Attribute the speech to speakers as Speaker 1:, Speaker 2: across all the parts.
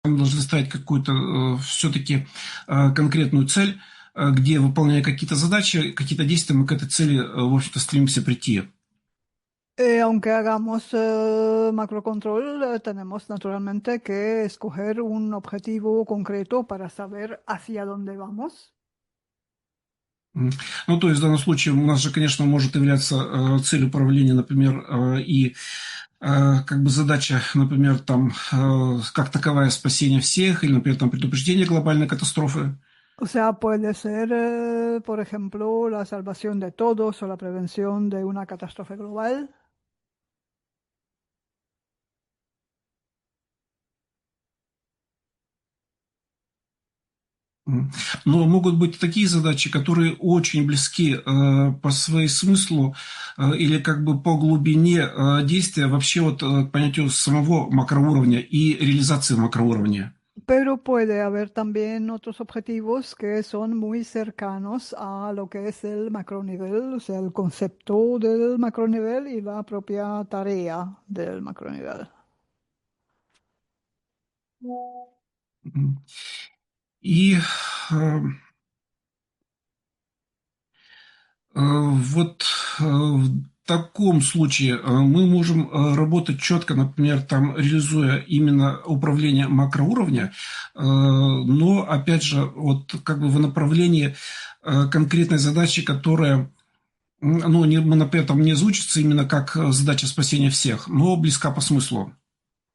Speaker 1: мы должны ставить какую-то все-таки конкретную цель, где, выполняя какие-то задачи, какие-то действия, мы к этой цели, в общем-то, стремимся прийти.
Speaker 2: Aunque hagamos macrocontrol, tenemos naturalmente que escoger un objetivo concreto para saber hacia dónde vamos.
Speaker 1: Ну, то есть в данном случае у нас же, конечно, может являться целью управления, например, и как бы задача, например, там, как таковая спасение всех, или, например, там, предупреждение глобальной катастрофы.
Speaker 2: O sea, puede ser, por ejemplo, la salvación de todos o la prevención de una catástrofe global.
Speaker 1: Но могут быть такие задачи, которые очень близки по своему смыслу или как бы по глубине действия вообще вот к понятию самого макроуровня и реализации макроуровня.
Speaker 2: Pero puede haber también otros objetivos que son muy cercanos a lo que es el macronivel, o sea, el concepto del macronivel y la propia tarea del macronivel.
Speaker 1: Мгм. И вот в таком случае мы можем работать четко, например, там, реализуя именно управление макроуровня, но, опять же, вот как бы в направлении конкретной задачи, которая, ну, не, например, там не звучится именно как задача спасения всех, но близка по смыслу.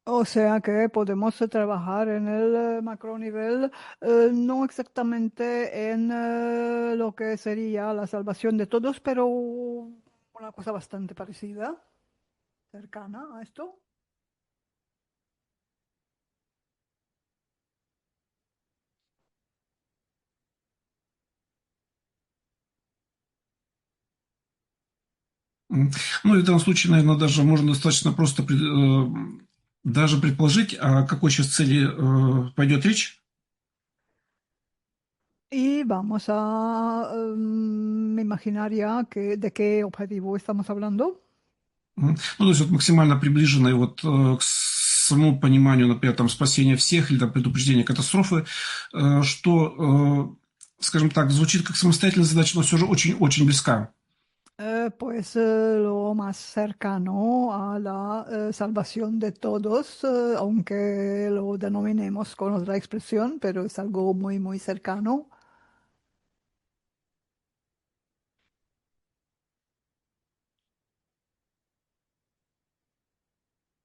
Speaker 2: O sea que podemos trabajar en el macronivel, no exactamente en lo que sería la salvación de todos, pero una cosa bastante parecida, cercana a esto.
Speaker 1: Ну, и в данном случае, наверное, даже можно достаточно просто даже предположить, о какой сейчас цели пойдет речь.
Speaker 2: Y vamos a imaginar ya de qué objetivo estamos hablando.
Speaker 1: Ну, то есть вот максимально приближенные вот к самому пониманию, например, там спасения всех или там предупреждения катастрофы, что, скажем так, звучит как самостоятельная задача, но все же очень-очень близка.
Speaker 2: Pues lo más cercano a la salvación de todos, aunque lo denominemos con otra expresión, pero es algo muy, muy cercano.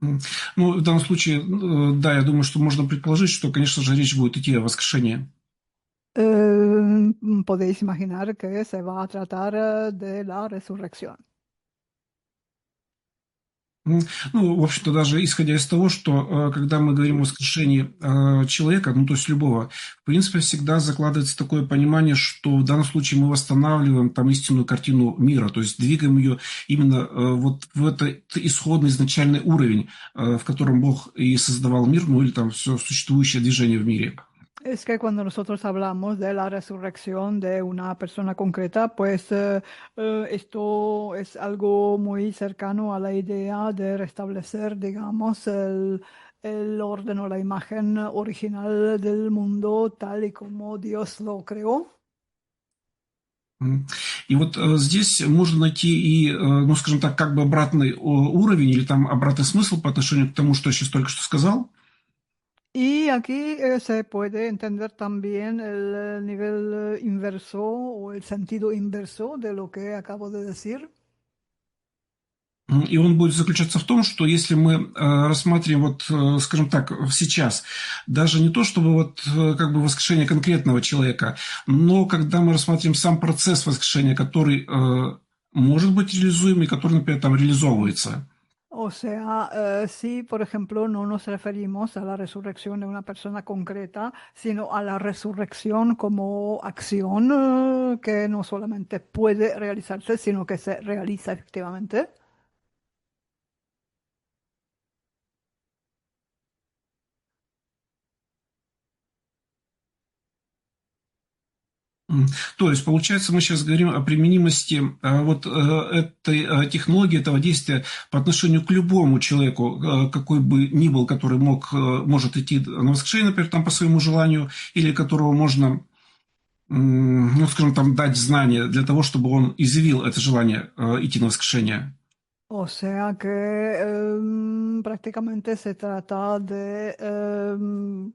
Speaker 1: Ну, в данном случае, да, я думаю, что можно предположить, что, конечно же, речь будет идти о воскрешении.
Speaker 2: Podéis imaginar que se va a tratar de la resurrección.
Speaker 1: Ну, в общем-то, даже исходя из того, что когда мы говорим о воскрешении человека, ну, то есть любого, в принципе, всегда закладывается такое понимание, что в данном случае мы восстанавливаем там истинную картину мира, то есть двигаем ее именно вот в этот исходный изначальный уровень, в котором Бог и создавал мир, ну, или там все существующее движение в мире.
Speaker 2: Es que cuando nosotros hablamos de la resurrección de una persona concreta, pues esto es algo muy cercano a la idea de restablecer, digamos, el orden o la imagen original del mundo tal y como Dios lo creó.
Speaker 1: И вот здесь можно найти и, ну, скажем так, как бы обратный уровень или там обратный смысл по отношению к тому, что я сейчас только что сказал.
Speaker 2: Y aquí se puede entender también el nivel inverso o el sentido inverso de lo que acabo de decir.
Speaker 1: И он будет заключаться в том, что если мы рассматриваем, вот, скажем так, сейчас, даже не то, чтобы вот как бы воскрешение конкретного человека, но когда мы рассматриваем сам процесс воскрешения, который может быть реализуем и который, например, там реализовывается.
Speaker 2: O sea, si por ejemplo no nos referimos a la resurrección de una persona concreta, sino a la resurrección como acción que no solamente puede realizarse, sino que se realiza efectivamente.
Speaker 1: М. То есть, получается, мы сейчас говорим о применимости вот этой технологии, этого действия по отношению к любому человеку, какой бы ни был, который может идти на воскрешение, например, там по своему желанию, или которого можно, ну, скажем, там дать знания для того, чтобы он изъявил это желание идти на воскрешение.
Speaker 2: O sea que prácticamente se trata de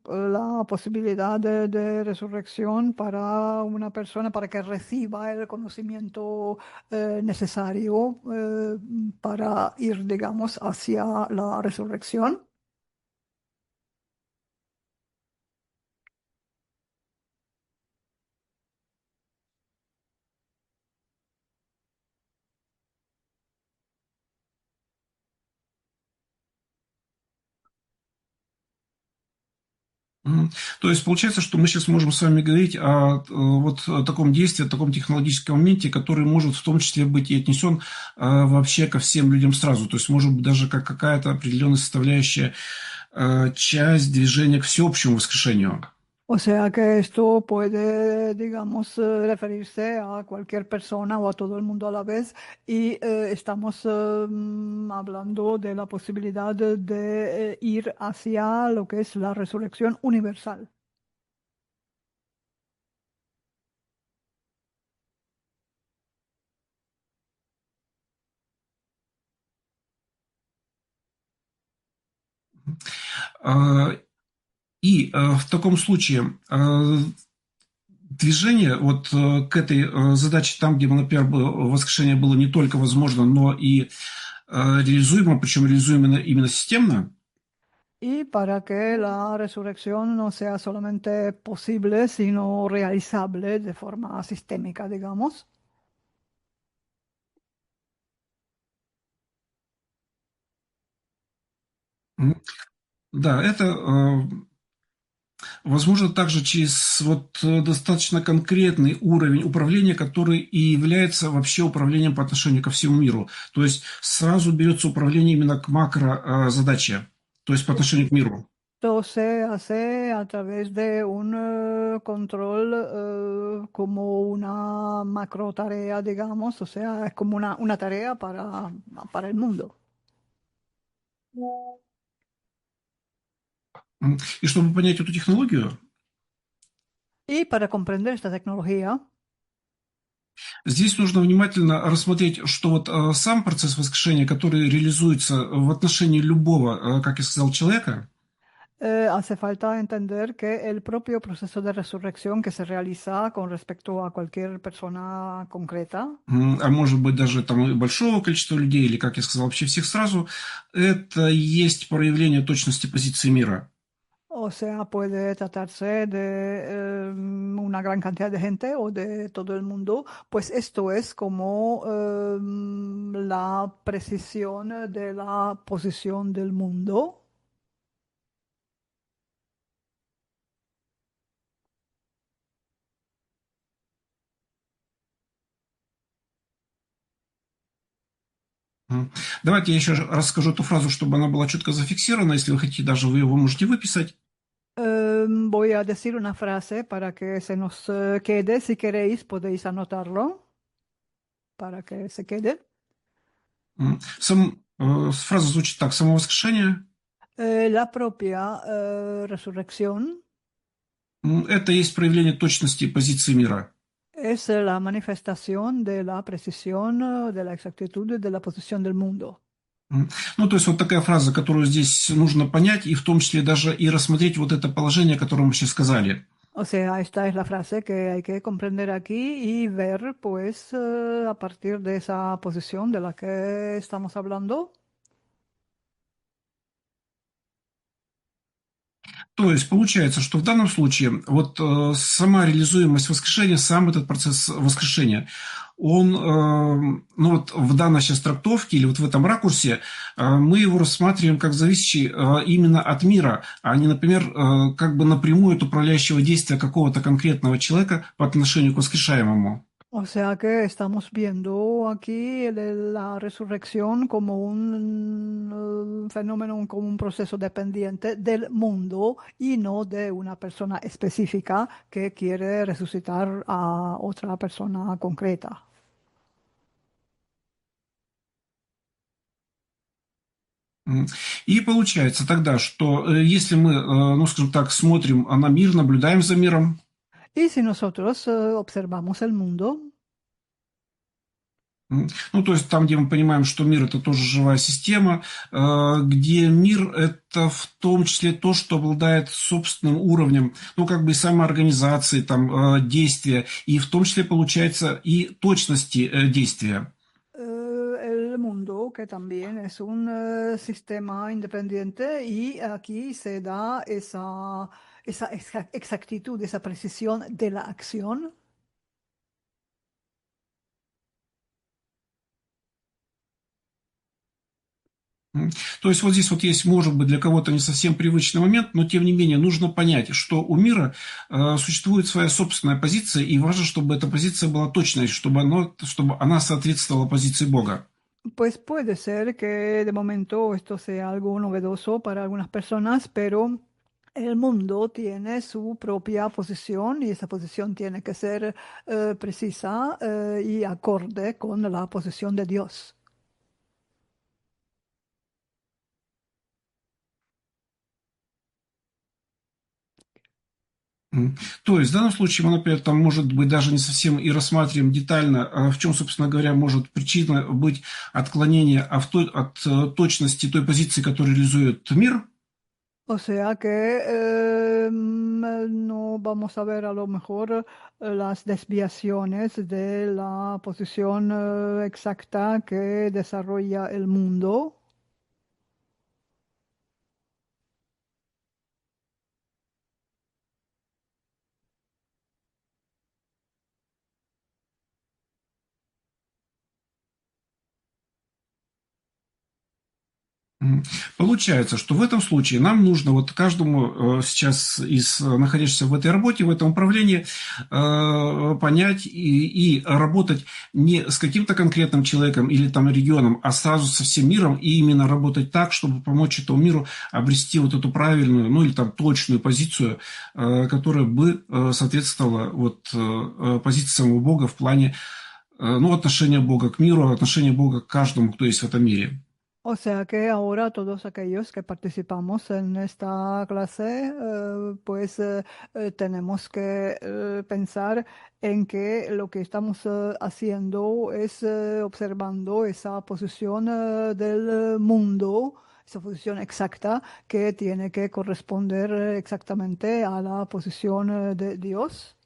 Speaker 2: la posibilidad de resurrección para una persona para que reciba el conocimiento necesario para ir, digamos, hacia la resurrección.
Speaker 1: Мгм. То есть получается, что мы сейчас можем с вами говорить о вот о таком действии, о таком технологическом моменте, который может в том числе быть и отнесен вообще ко всем людям сразу. То есть может быть даже как какая-то определенная составляющая часть движения к всеобщему воскрешению.
Speaker 2: O sea que esto puede, digamos, referirse a cualquier persona o a todo el mundo a la vez y estamos hablando de la posibilidad de ir hacia lo que es la resurrección universal.
Speaker 1: А, И в таком случае движение вот к этой задаче, там, где, например, воскрешение было не только возможно, но и реализуемо, причем реализуемо именно системно.
Speaker 2: Y para que la resurrección no sea solamente posible, sino realizable de forma sistémica, digamos.
Speaker 1: М, Да, это возможно также через вот достаточно конкретный уровень управления, который и является вообще управлением по отношению ко всему миру. То есть сразу берется управление именно к макро задаче, то есть по отношению к миру.
Speaker 2: Esto se hace a través de un control como una macro tarea, digamos, o sea, es como una tarea para el mundo.
Speaker 1: И чтобы понять эту технологию,
Speaker 2: Y para comprender esta tecnología,
Speaker 1: здесь нужно внимательно рассмотреть, что вот сам процесс воскрешения, который реализуется в отношении любого, как я сказал, человека,
Speaker 2: hace falta entender que el propio proceso de resurrección que se realiza con respecto a cualquier persona concreta,
Speaker 1: а может быть даже там и большого количества людей, или, как я сказал, вообще всех сразу, это есть проявление точности позиции мира.
Speaker 2: o sea, puede tratarse de una gran cantidad de gente o de todo el mundo, pues esto es como la precisión de la posición del mundo.
Speaker 1: М. Давайте я еще раз скажу эту фразу, чтобы она была четко зафиксирована. Если вы хотите, даже вы его можете выписать.
Speaker 2: Voy a decir una frase para que se nos quede. Si queréis, podéis anotarlo para que se quede.
Speaker 1: Фраза звучит так. Само воскрешение
Speaker 2: La propia resurrección
Speaker 1: это есть проявление точности позиции мира.
Speaker 2: es la manifestación de la precisión, de la exactitud de la posición del mundo.
Speaker 1: Ну, то есть вот такая фраза, которую здесь нужно понять, и в том числе даже и рассмотреть вот это положение, о котором мы сейчас сказали.
Speaker 2: O sea, esta es la frase que hay que comprender aquí y ver, pues, a partir de esa posición de la que estamos hablando.
Speaker 1: То есть получается, что в данном случае вот сама реализуемость воскрешения, сам этот процесс воскрешения, он, ну вот в данной сейчас трактовке или вот в этом ракурсе, мы его рассматриваем как зависящий именно от мира, а не, например, как бы напрямую от управляющего действия какого-то конкретного человека по отношению к воскрешаемому.
Speaker 2: O sea que estamos viendo aquí la resurrección como un fenómeno, como un proceso dependiente del mundo y no de una persona específica que quiere resucitar a otra persona concreta.
Speaker 1: М. И получается тогда, что если мы, ну, скажем так, смотрим на мир, наблюдаем за миром,
Speaker 2: Y si nosotros observamos el mundo,
Speaker 1: ну, то есть там, где мы понимаем, что мир – это тоже живая система, где мир – это в том числе то, что обладает собственным уровнем, ну, как бы и самоорганизации, там, действия, и в том числе, получается, и точности действия.
Speaker 2: el mundo, que también es un sistema independiente, y aquí se da esa exactitud, esa precisión de la acción.
Speaker 1: М. То есть вот здесь вот есть, может быть, для кого-то не совсем привычный момент, но тем не менее нужно понять, что у мира существует своя собственная позиция, и важно, чтобы эта позиция была точной, чтобы она соответствовала позиции Бога.
Speaker 2: Pues puede ser que de momento esto sea algo novedoso para algunas personas, pero el mundo tiene su propia posición y esa posición tiene que ser precisa y acorde con la posición de Dios.
Speaker 1: То есть в данном случае мы, например, там, может быть, даже не совсем и рассматриваем детально, в чем, собственно говоря, может причина быть отклонения от точности той позиции, которую реализует мир.
Speaker 2: O sea que no vamos a ver a lo mejor las desviaciones de la posición exacta que desarrolla el mundo.
Speaker 1: Мгм. Получается, что в этом случае нам нужно вот каждому сейчас из находящихся в этой работе, в этом управлении, понять и работать не с каким-то конкретным человеком или там регионом, а сразу со всем миром, и именно работать так, чтобы помочь этому миру обрести вот эту правильную, ну или там точную позицию, которая бы соответствовала вот позиции самого Бога в плане, ну, отношения Бога к миру, отношения Бога к каждому, кто есть в этом мире.
Speaker 2: O sea que ahora todos aquellos que participamos en esta clase, pues tenemos que pensar en que lo que estamos haciendo es observando esa posición del mundo, esa posición exacta que tiene que corresponder exactamente a la posición de Dios.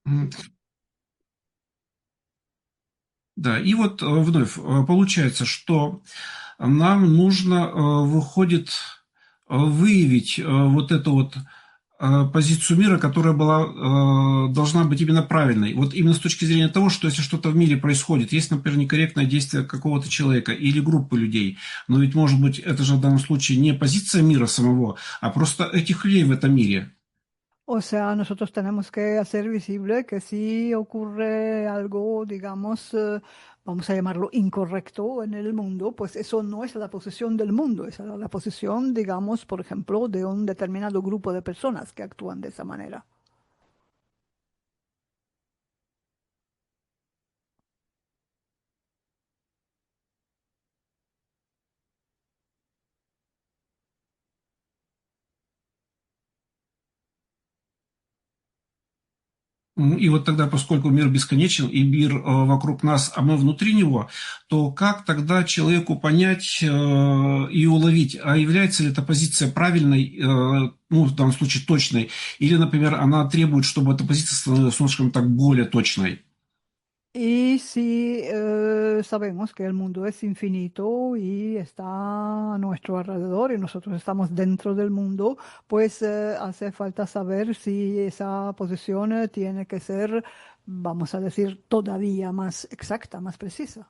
Speaker 1: Мгм. Да, и вот вновь получается, что нам нужно, выходит, выявить вот эту вот позицию мира, которая была, должна быть именно правильной. Вот именно с точки зрения того, что если что-то в мире происходит, есть, например, некорректное действие какого-то человека или группы людей, но ведь, может быть, это же в данном случае не позиция мира самого, а просто этих людей в этом мире.
Speaker 2: O sea, nosotros tenemos que hacer visible que si ocurre algo, digamos, vamos a llamarlo incorrecto en el mundo, pues eso no es la posición del mundo, es la posición, digamos, por ejemplo, de un determinado grupo de personas que actúan de esa manera.
Speaker 1: И вот тогда, поскольку мир бесконечен, и мир вокруг нас, а мы внутри него, то как тогда человеку понять и уловить, а является ли эта позиция правильной, ну, в данном случае точной, или, например, она требует, чтобы эта позиция становилась, ну, скажем так, более точной?
Speaker 2: Y si sabemos que el mundo es infinito y está a nuestro alrededor y nosotros estamos dentro del mundo, pues hace falta saber si esa posición tiene que ser, vamos a decir, todavía más exacta, más precisa.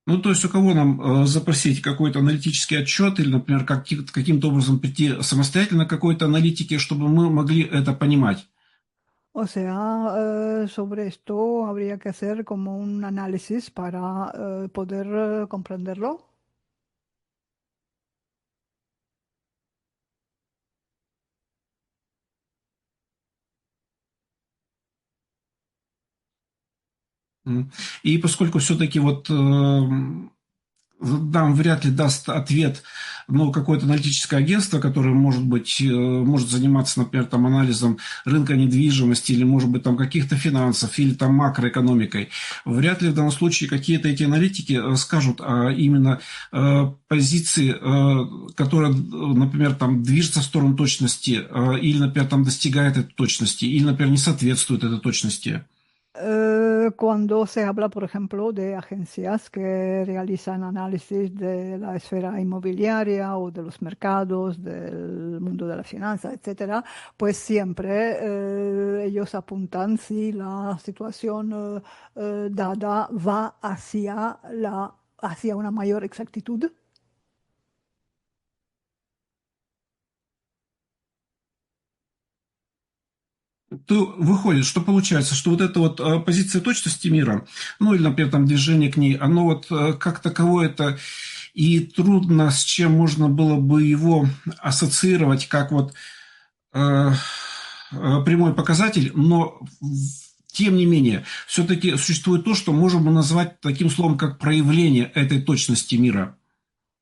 Speaker 1: Ну, то есть у кого нам запросить какой-то аналитический отчет или, например, каким-то образом прийти самостоятельно к какой-то аналитике, чтобы мы могли это понимать?
Speaker 2: O sea, sobre esto habría que hacer como un análisis para poder comprenderlo.
Speaker 1: И поскольку все-таки вот нам вряд ли даст ответ, ну, какое-то аналитическое агентство, которое, может быть, может заниматься, например, там, анализом рынка недвижимости или, может быть, там, каких-то финансов или там макроэкономикой. Вряд ли в данном случае какие-то эти аналитики скажут именно позиции, которая, например, там, движется в сторону точности или, например, там, достигает этой точности или, например, не соответствует этой точности.
Speaker 2: Cuando se habla, por ejemplo, de agencias que realizan análisis de la esfera inmobiliaria o de los mercados, del mundo de la finanza, etcétera, pues siempre ellos apuntan si la situación dada va hacia una mayor exactitud.
Speaker 1: То выходит, что получается, что вот эта вот позиция точности мира, ну или, например, там движение к ней, оно вот как таковое это и трудно, с чем можно было бы его ассоциировать как вот прямой показатель, но тем не менее, все-таки существует то, что можем мы назвать таким словом, как проявление этой точности мира.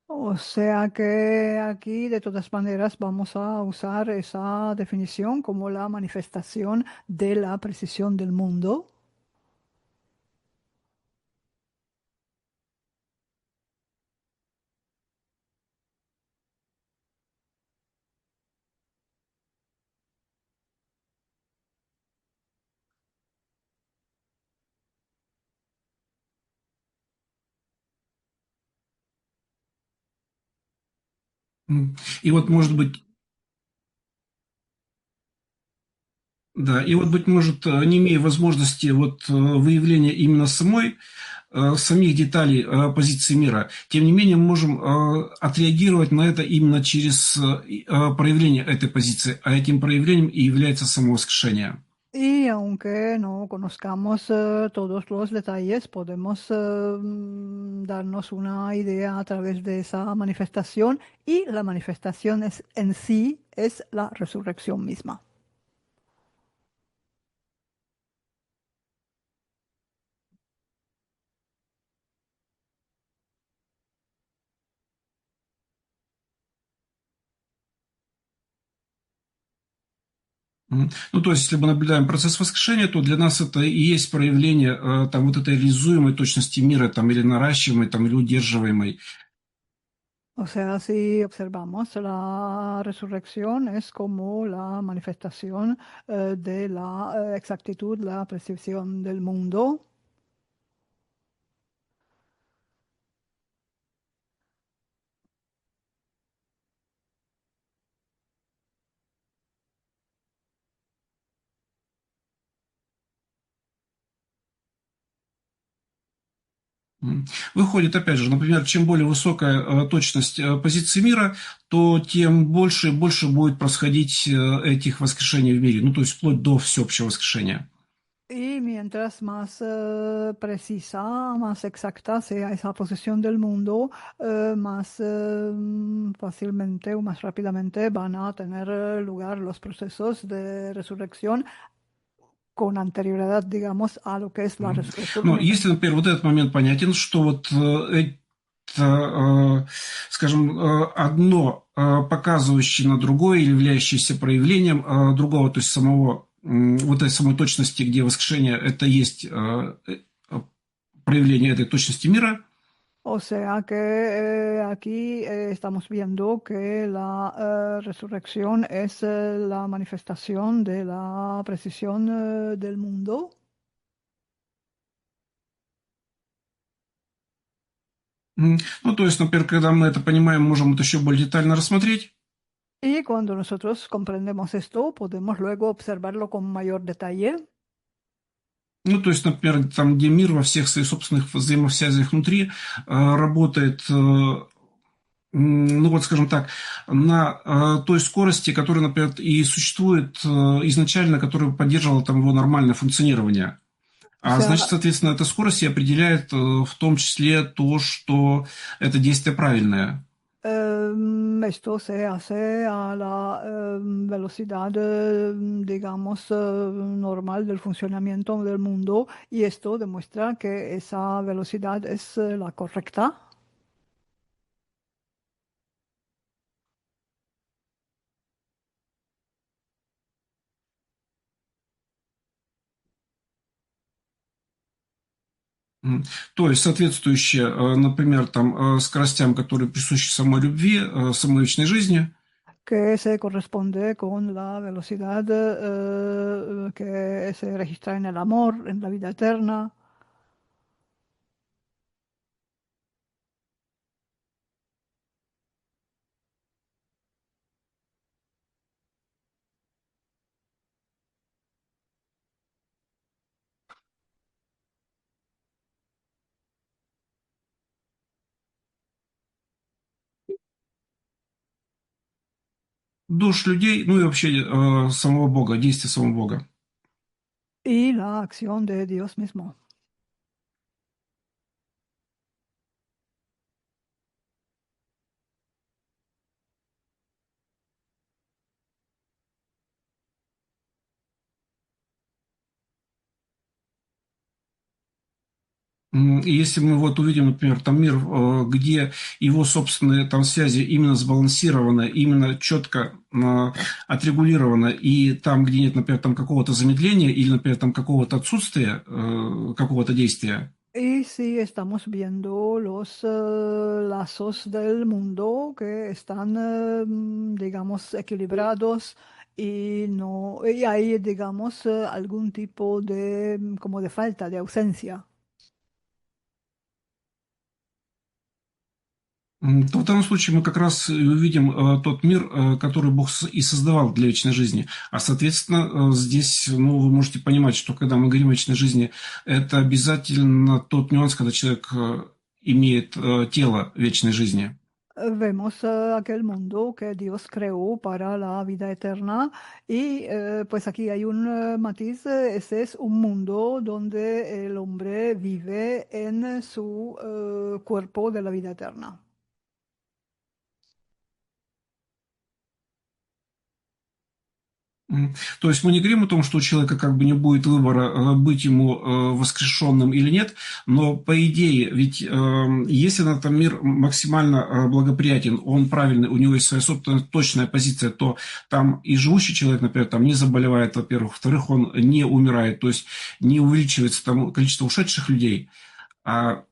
Speaker 2: O sea que aquí, de todas maneras, vamos a usar esa definición como la manifestación de la precisión del mundo.
Speaker 1: И вот, может быть, да, и вот, быть может, не имея возможности вот выявления именно самих деталей позиции мира, тем не менее мы можем отреагировать на это именно через проявление этой позиции, а этим проявлением и является само воскрешение.
Speaker 2: Y aunque no conozcamos todos los detalles, podemos darnos una idea a través de esa manifestación y la manifestación en sí es la resurrección misma.
Speaker 1: Ну, то есть, если мы наблюдаем процесс воскрешения, то для нас это и есть проявление там, вот этой реализуемой точности мира, там, или наращиваемой, там, или удерживаемой.
Speaker 2: O sea, si observamos la resurrección es como la manifestación de la exactitud, la percepción del mundo.
Speaker 1: Выходит, опять же, например, чем более высокая точность позиции мира, то тем больше и больше будет происходить этих воскрешений в мире, ну, то есть вплоть до всеобщего воскрешения.
Speaker 2: Y mientras más precisa, más exacta sea esa posición del mundo, más fácilmente o más rápidamente van a tener lugar los procesos de resurrección con anterioridad, digamos, a lo que es la resurrección
Speaker 1: Ну,
Speaker 2: única.
Speaker 1: если, например, вот этот момент понятен, что вот это, скажем, одно показывающее на другое, или являющееся проявлением другого, то есть самого, вот этой самой точности, где воскрешение, это есть проявление этой точности мира.
Speaker 2: O sea que aquí estamos viendo que la resurrección es la manifestación de la precisión del mundo.
Speaker 1: Ну, то есть, например, когда мы это понимаем, можем это еще более детально рассмотреть.
Speaker 2: Y cuando nosotros comprendemos esto, podemos luego observarlo con mayor detalle.
Speaker 1: Ну, то есть, например, там, где мир во всех своих собственных взаимосвязях внутри работает, ну вот, скажем так, на той скорости, которая, например, и существует изначально, которая поддерживала там его нормальное функционирование.
Speaker 2: O
Speaker 1: А
Speaker 2: sea,
Speaker 1: значит, соответственно, эта скорость и определяет в том числе то, что это действие правильное.
Speaker 2: esto se hace a la velocidad, digamos, normal del funcionamiento del mundo y esto demuestra que esa velocidad es la correcta.
Speaker 1: М. То есть соответствующие, например, там, скоростям, которые присущи самой любви, самой вечной жизни.
Speaker 2: Que se corresponde con la velocidad que se registra en el amor, en la vida eterna.
Speaker 1: Душ людей, ну и вообще самого Бога, действия самого Бога.
Speaker 2: Y la acción de Dios mismo.
Speaker 1: И если мы вот увидим, например, там мир, где его собственные там связи именно сбалансированы, именно четко отрегулированы, и там, где нет, например, там какого-то замедления или, например, там какого-то отсутствия какого-то действия,
Speaker 2: Y si estamos viendo los lazos del mundo que están, digamos, equilibrados y no, y hay, digamos, algún tipo de, como de falta, de ausencia.
Speaker 1: то в данном случае мы как раз и увидим тот мир, который Бог и создавал для вечной жизни. А, соответственно, здесь, ну, вы можете понимать, что когда мы говорим о вечной жизни, это обязательно тот нюанс, когда человек имеет тело вечной жизни.
Speaker 2: Vemos aquel mundo que Dios creó para la vida eterna y pues aquí hay un matiz, ese es un mundo donde el hombre vive en su cuerpo de la vida eterna.
Speaker 1: То есть мы не говорим о том, что у человека как бы не будет выбора, быть ему воскрешенным или нет, но по идее, ведь если на этом мир максимально благоприятен, он правильный, у него есть своя собственная точная позиция, то там и живущий человек, например, там не заболевает, во-первых, во-вторых, он не умирает, то есть не увеличивается там количество ушедших людей, а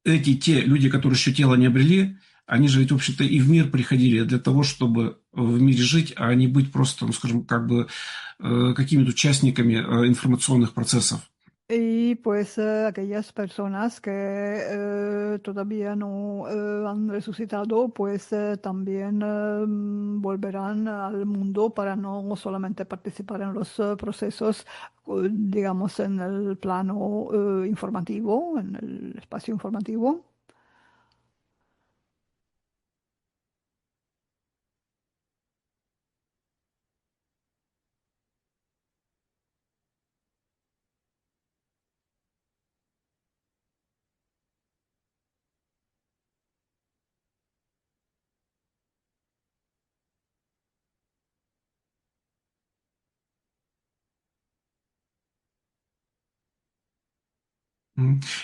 Speaker 1: те люди, которые еще тело не обрели, они же ведь, в общем-то, и в мир приходили для того, чтобы в мире жить, а не быть просто, ну, скажем, как бы какими-то участниками информационных процессов.
Speaker 2: Y pues aquellas personas que todavía no han resucitado, pues también volverán al mundo para no solamente participar en los procesos, digamos, en el plano informativo, en el espacio informativo.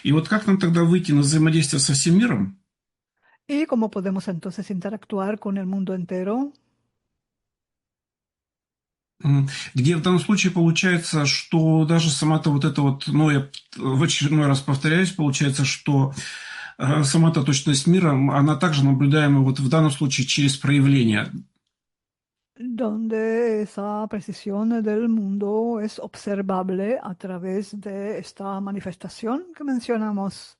Speaker 1: И вот как нам тогда выйти на взаимодействие со всем миром?
Speaker 2: ¿Y cómo podemos entonces interactuar con el mundo entero?
Speaker 1: Где в данном случае получается, что даже сама-то вот это вот, ну, я в очередной раз повторяюсь, получается, что сама-то точность мира, она также наблюдаема вот в данном случае через проявление.
Speaker 2: Donde esa precisión del mundo es observable a través de esta manifestación que mencionamos.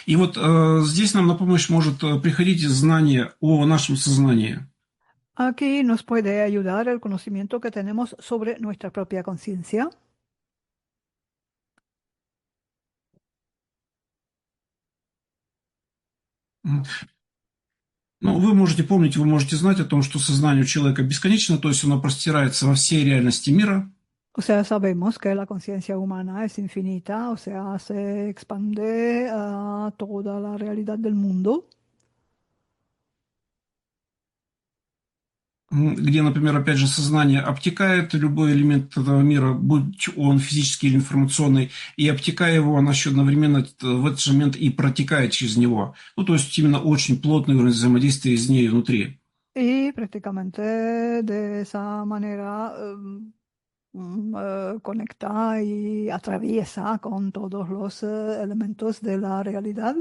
Speaker 1: И вот здесь нам на помощь может приходить знание о нашем сознании.
Speaker 2: Aquí nos puede ayudar el conocimiento que tenemos sobre nuestra propia conciencia.
Speaker 1: М. Ну, вы можете помнить, вы можете знать о том, что сознание у человека бесконечно, то есть оно простирается во всей реальности мира.
Speaker 2: O sea, sabemos que la conciencia humana es infinita, o sea, se expande a toda la realidad del mundo.
Speaker 1: Где, например, опять же, сознание обтекает любой элемент этого мира, будь он физический или информационный, и обтекая его, она еще одновременно в этот же момент и протекает через него. Ну, то есть именно очень плотный уровень взаимодействия из ней внутри.
Speaker 2: Y prácticamente de esa manera conecta y atraviesa con todos los elementos de la realidad.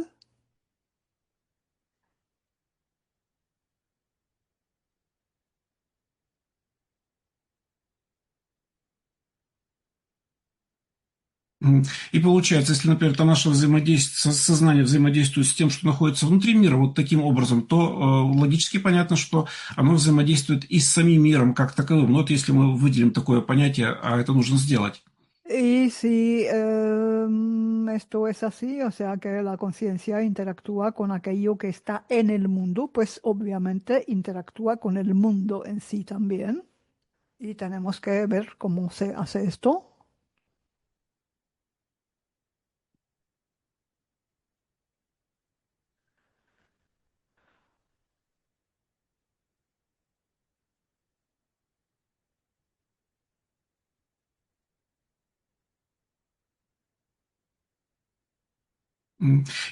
Speaker 1: И получается, если, например, это наше взаимодействие, сознание взаимодействует с тем, что находится внутри мира, вот таким образом, то логически понятно, что оно взаимодействует и с самим миром как таковым. Но вот если мы выделим такое понятие, а это нужно сделать.
Speaker 2: Y si esto es así, o sea que la conciencia interactúa con aquello que está en el mundo, pues obviamente interactúa con el mundo en sí también. Y tenemos que ver cómo se hace esto.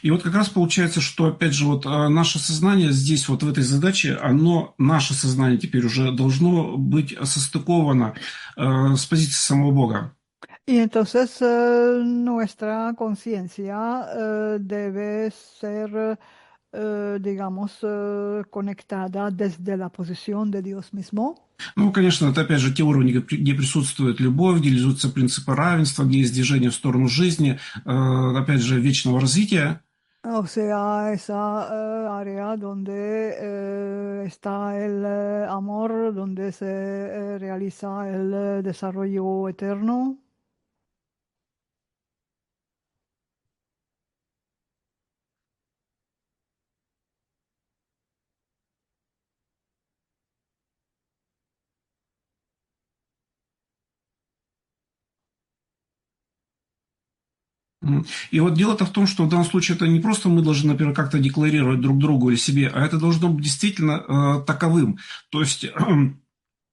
Speaker 1: И вот как раз получается, что, опять же, вот наше сознание здесь, вот в этой задаче, оно, наше сознание теперь уже должно быть состыковано с позиции самого Бога.
Speaker 2: Y entonces nuestra conciencia debe ser, digamos, conectada desde la posición de Dios mismo.
Speaker 1: Ну, конечно, это, опять же, те уровни, где присутствует любовь, где реализуются принципы равенства, где есть движение в сторону жизни, опять же, вечного развития.
Speaker 2: O sea, esa área donde está el amor, donde se realiza el desarrollo eterno.
Speaker 1: И вот дело-то в том, что в данном случае это не просто мы должны, например, как-то декларировать друг другу или себе, а это должно быть действительно таковым. То есть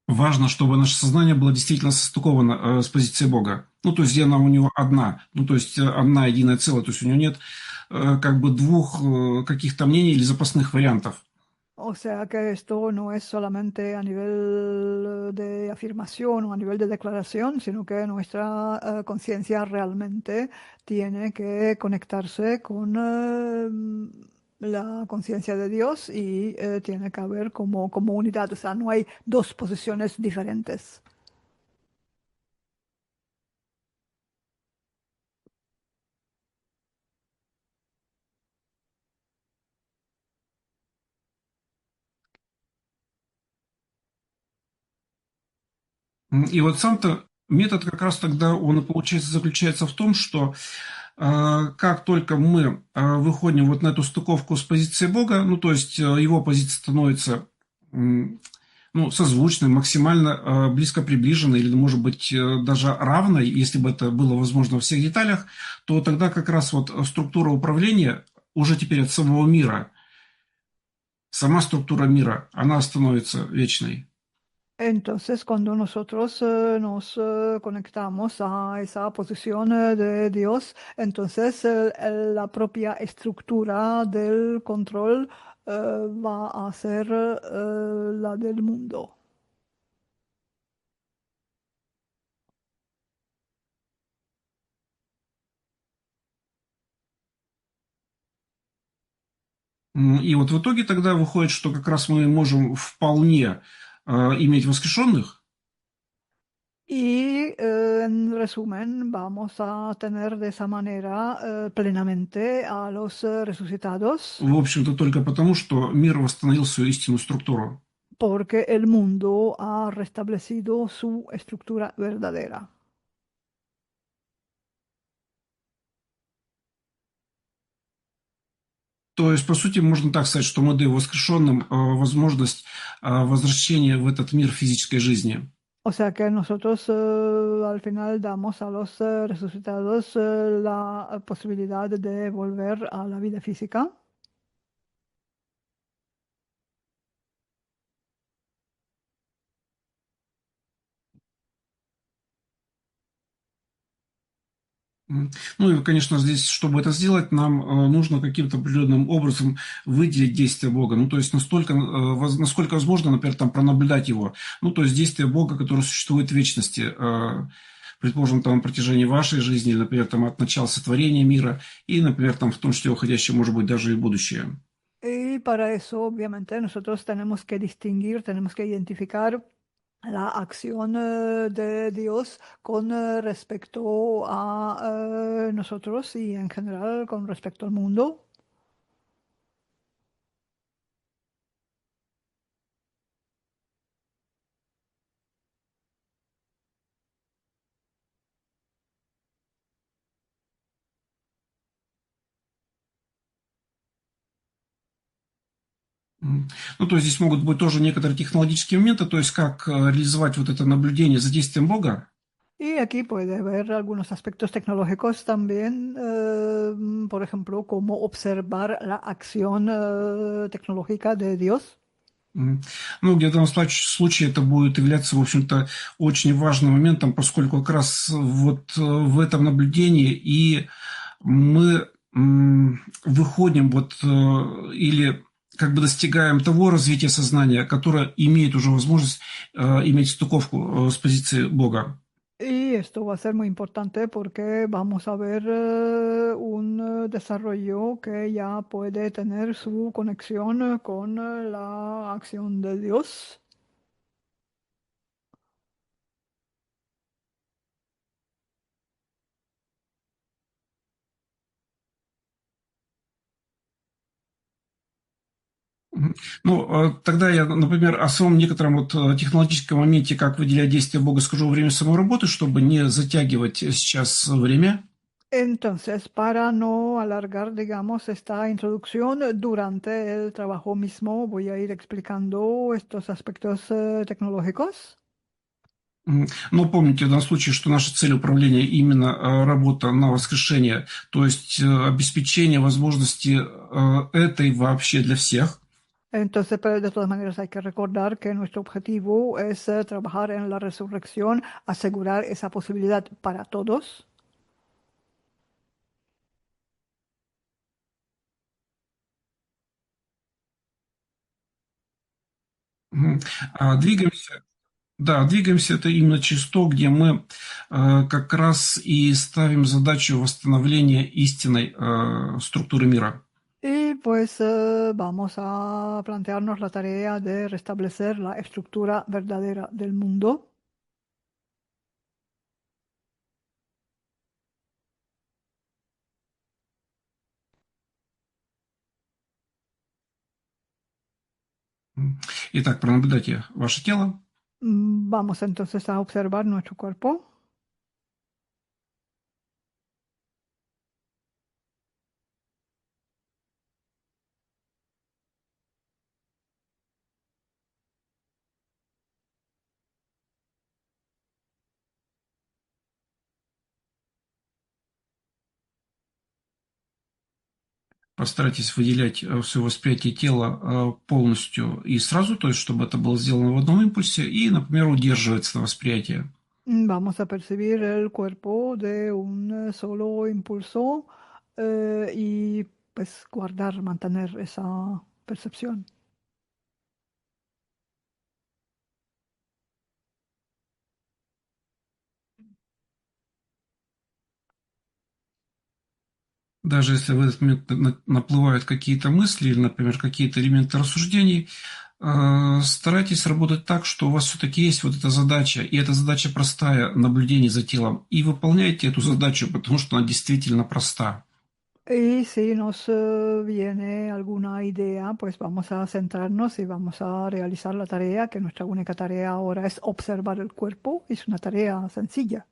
Speaker 1: важно, чтобы наше сознание было действительно состыковано с позицией Бога. Ну, то есть, где она у него одна. Ну, то есть, одна единая целая. То есть, у него нет как бы двух каких-то мнений или запасных вариантов.
Speaker 2: O sea que esto no es solamente a nivel de afirmación o a nivel de declaración, sino que nuestra conciencia realmente tiene que conectarse con la conciencia de Dios y tiene que haber como unidad. O sea, no hay dos posiciones diferentes.
Speaker 1: И вот сам-то метод как раз тогда, он и получается, заключается в том, что как только мы выходим вот на эту стыковку с позиции Бога, ну, то есть его позиция становится ну, созвучной, максимально близко приближенной или, может быть, даже равной, если бы это было возможно во всех деталях, то тогда как раз вот структура управления уже теперь от самого мира, сама структура мира, она становится вечной.
Speaker 2: Entonces, cuando nosotros nos conectamos a esa posición de Dios, entonces la propia estructura del control va a ser la del mundo.
Speaker 1: И вот в итоге тогда выходит, что как раз мы можем вполне иметь воскрешенных,
Speaker 2: Y en resumen, vamos a tener de esa manera plenamente a los resucitados,
Speaker 1: в общем-то, только потому, что мир восстановил свою истинную структуру.
Speaker 2: porque el mundo ha restablecido su estructura verdadera.
Speaker 1: То есть, по сути, можно так сказать, что мы даем воскрешенным возможность возвращения в этот мир физической жизни.
Speaker 2: O sea que nosotros al final damos a los resucitados la posibilidad de volver a la vida física.
Speaker 1: Ну и, конечно, здесь, чтобы это сделать, нам нужно каким-то определенным образом выделить действие Бога. Ну, то есть настолько, насколько возможно, например, там пронаблюдать его. Ну, то есть действие Бога, которое существует в вечности, предположим, там на протяжении вашей жизни, или, например, там от начала сотворения мира, и, например, там в том числе уходящее, может быть, даже и будущее.
Speaker 2: Y para eso, obviamente, nosotros tenemos que distinguir, tenemos que identificar la acción de Dios con respecto a nosotros y en general con respecto al mundo.
Speaker 1: Ну, то есть здесь могут быть тоже некоторые технологические моменты, то есть как реализовать вот это наблюдение за действием Бога.
Speaker 2: Y aquí puede haber algunos aspectos tecnológicos también, por ejemplo, cómo observar la acción tecnológica de Dios.
Speaker 1: Ну, где в данном случае это будет являться, в общем-то, очень важным моментом, поскольку как раз вот в этом наблюдении и мы выходим вот или как бы достигаем того развития сознания, которое имеет уже возможность иметь стыковку с позиции Бога.
Speaker 2: Y esto va a ser muy importante porque vamos a ver un desarrollo que ya puede tener su conexión con la acción de Dios.
Speaker 1: Ну, тогда я, например, о самом некотором вот технологическом моменте, как выделять действие Бога, скажу во время самой работы, чтобы не затягивать сейчас время.
Speaker 2: Entonces, para no alargar, digamos, esta introducción, durante el trabajo mismo voy a ir explicando estos aspectos tecnológicos.
Speaker 1: Но помните в данном случае, что наша цель управления именно работа на воскрешение, то есть обеспечение возможности этой вообще для всех.
Speaker 2: Entonces, pero de todas maneras hay que recordar que nuestro objetivo es trabajar en la resurrección, asegurar esa posibilidad para todos.
Speaker 1: Мгм. Двигаемся, да, двигаемся это именно через то, где мы как раз и ставим задачу восстановления истинной структуры мира.
Speaker 2: Y pues vamos a plantearnos la tarea de restablecer la estructura verdadera del mundo.
Speaker 1: Итак, пронаблюдайте ваше тело.
Speaker 2: Vamos entonces a observar nuestro cuerpo.
Speaker 1: Постарайтесь выделять все восприятие тела полностью и сразу, то есть чтобы это было сделано в одном импульсе, и, например, удерживается на восприятие.
Speaker 2: Vamos a percibir el cuerpo de un solo impulso y pues guardar, mantener esa percepción.
Speaker 1: Даже если в этот момент наплывают какие-то мысли или, например, какие-то элементы рассуждений, старайтесь работать так, что у вас все-таки есть вот эта задача, и эта задача простая – наблюдение за телом. И выполняйте эту задачу, потому что она действительно проста.
Speaker 2: Y si nos viene alguna idea, pues vamos a centrarnos y vamos a realizar la tarea, que nuestra única tarea ahora es observar el cuerpo. Es una tarea sencilla.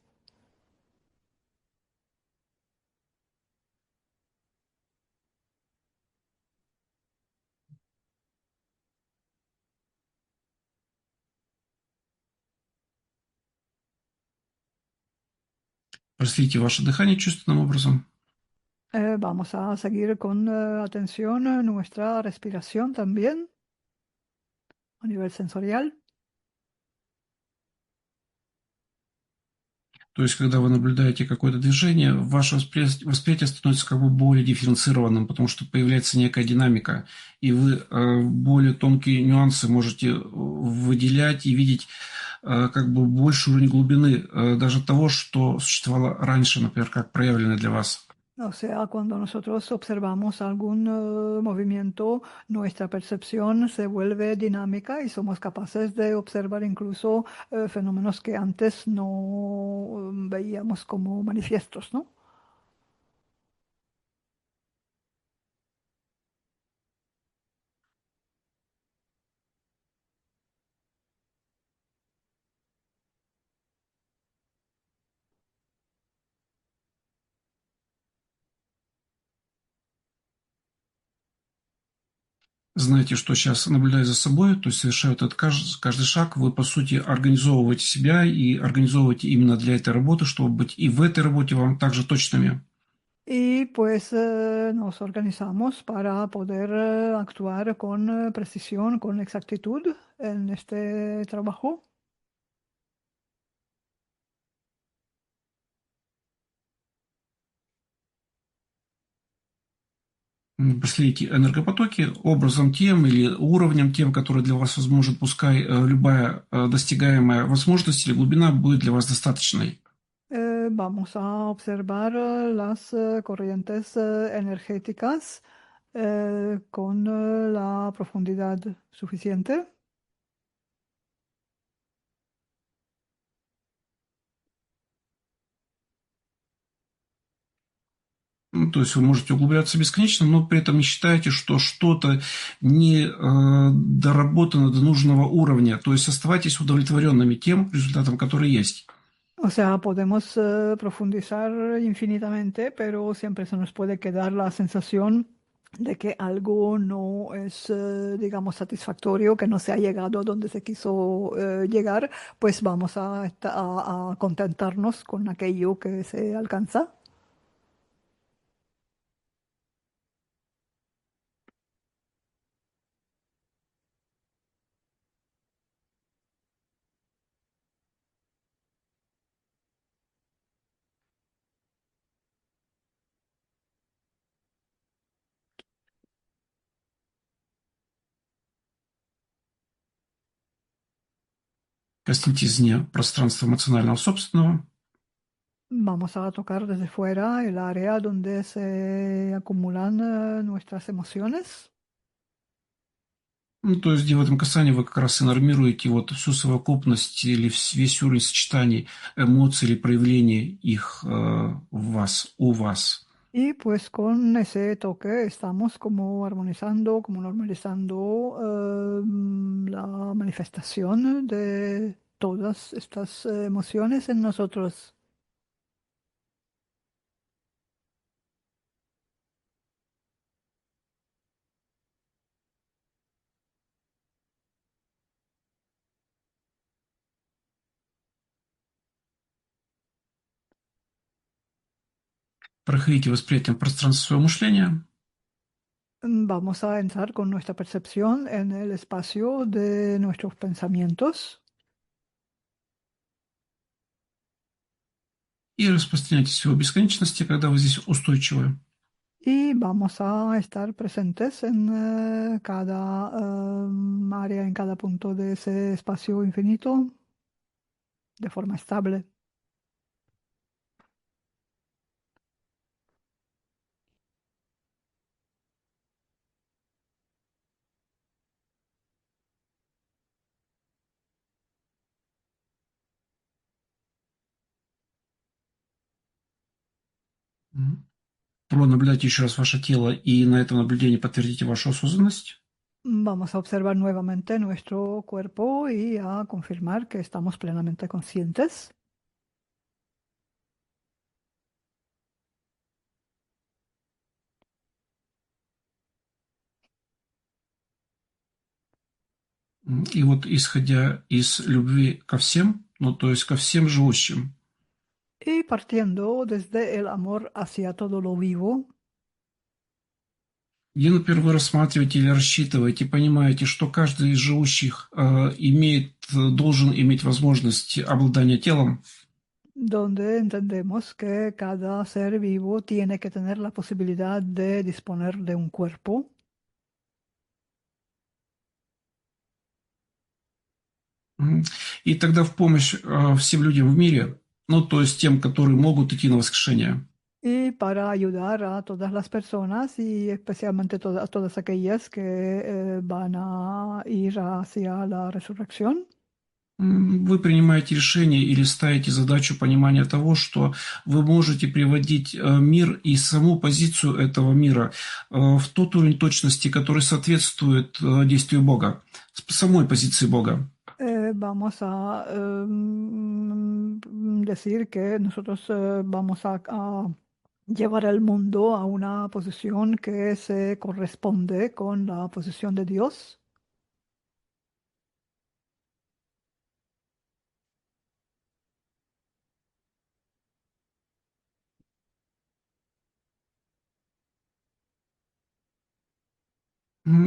Speaker 1: Проследите ваше дыхание чувственным образом.
Speaker 2: Vamos a seguir con atención nuestra respiración también a nivel sensorial.
Speaker 1: То есть, когда вы наблюдаете какое-то движение, ваше восприятие становится как бы более дифференцированным, потому что появляется некая динамика, и вы более тонкие нюансы можете выделять и видеть как бы больше уровень глубины даже того, что существовало раньше, например, как проявлено для вас.
Speaker 2: O sea, cuando nosotros observamos algún movimiento, nuestra percepción se vuelve dinámica y somos capaces de observar incluso fenómenos que antes no veíamos como manifiestos, ¿no?
Speaker 1: Знаете, что сейчас, наблюдая за собой, то есть совершая этот каждый шаг, вы, по сути, организовываете себя и организовываете именно для этой работы, чтобы быть и в этой работе вам также точными.
Speaker 2: Y pues nos organizamos para poder actuar con precisión, con exactitud en este trabajo.
Speaker 1: Проследите энергопотоки образом тем или уровнем тем, который для вас возможен, пускай любая достигаемая возможность или глубина будет для вас достаточной.
Speaker 2: Vamos a observar las corrientes energéticas con la profundidad suficiente.
Speaker 1: То есть вы можете углубляться бесконечно, но при этом не считаете, что что-то не доработано до нужного уровня. То есть оставайтесь удовлетворенными тем результатом, который есть.
Speaker 2: O sea, podemos profundizar infinitamente, pero siempre se nos puede quedar la sensación de que algo no es, digamos, satisfactorio, que no se ha llegado donde se quiso llegar, pues vamos a contentarnos con aquello que se alcanza.
Speaker 1: Коснитесь дне пространства эмоционального собственного.
Speaker 2: Vamos a tocar desde fuera el área donde se acumulan nuestras emociones.
Speaker 1: То есть, где в этом касании вы как раз и нормируете вот всю совокупность или весь уровень сочетаний эмоций или проявлений их в вас, у вас.
Speaker 2: Y pues con ese toque estamos como armonizando, como normalizando la manifestación de todas estas emociones en nosotros.
Speaker 1: Проходите восприятием пространства своего мышления.
Speaker 2: Vamos a entrar con nuestra percepción en el espacio de nuestros pensamientos
Speaker 1: и распространяйтесь его бесконечности, когда вы здесь устойчивы.
Speaker 2: y vamos a estar presentes en cada área, en cada punto de ese espacio infinito de forma estable.
Speaker 1: Мгм. Пробуйте наблюдать еще раз ваше тело, и на этом наблюдении подтвердите вашу осознанность.
Speaker 2: Vamos a observar nuevamente nuestro cuerpo y a confirmar que estamos plenamente conscientes.
Speaker 1: И вот исходя из любви ко всем, ну то есть ко всем живущим,
Speaker 2: Y partiendo desde el amor hacia todo lo vivo,
Speaker 1: где, например, вы рассматриваете или рассчитываете, понимаете, что каждый из живущих должен иметь возможность обладания телом,
Speaker 2: donde entendemos que cada ser vivo tiene que tener la posibilidad de disponer de un cuerpo.
Speaker 1: мгм, и тогда в помощь всем людям в мире, ну то есть тем, которые могут идти на воскрешение,
Speaker 2: Y para ayudar a todas las personas y especialmente a todas aquellas que van a ir hacia la resurrección.
Speaker 1: вы принимаете решение или ставите задачу понимания того, что вы можете приводить мир и саму позицию этого мира в тот уровень точности, который соответствует действию Бога, самой позиции Бога.
Speaker 2: Vamos a decir que nosotros vamos a llevar al mundo a una posición que se corresponde con la posición de Dios.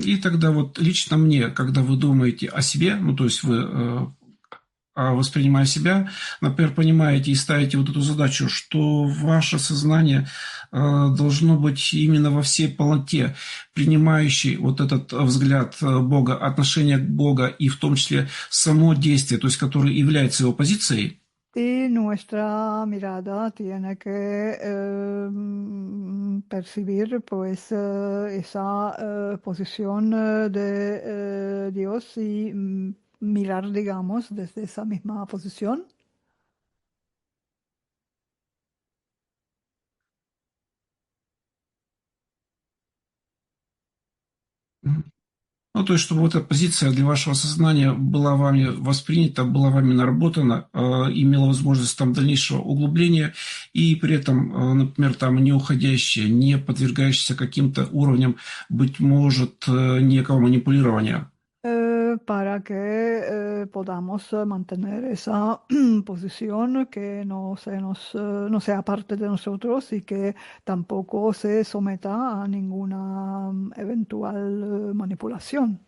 Speaker 1: И тогда вот лично мне, когда вы думаете о себе, ну то есть вы воспринимая себя, например, понимаете и ставите вот эту задачу, что ваше сознание должно быть именно во всей полноте, принимающей вот этот взгляд Бога, отношение к Бога и в том числе само действие, то есть которое является его позицией.
Speaker 2: Y nuestra mirada tiene que percibir pues esa posición de Dios y mirar, digamos, desde esa misma posición.
Speaker 1: Ну, то есть, чтобы вот эта позиция для вашего сознания была вами воспринята, была вами наработана, имела возможность там дальнейшего углубления и при этом, например, там не уходящая, не подвергающаяся каким-то уровням, быть может, некого манипулирования.
Speaker 2: Para que podamos mantener esa posición que no sea parte de nosotros y que tampoco se someta a ninguna eventual manipulación.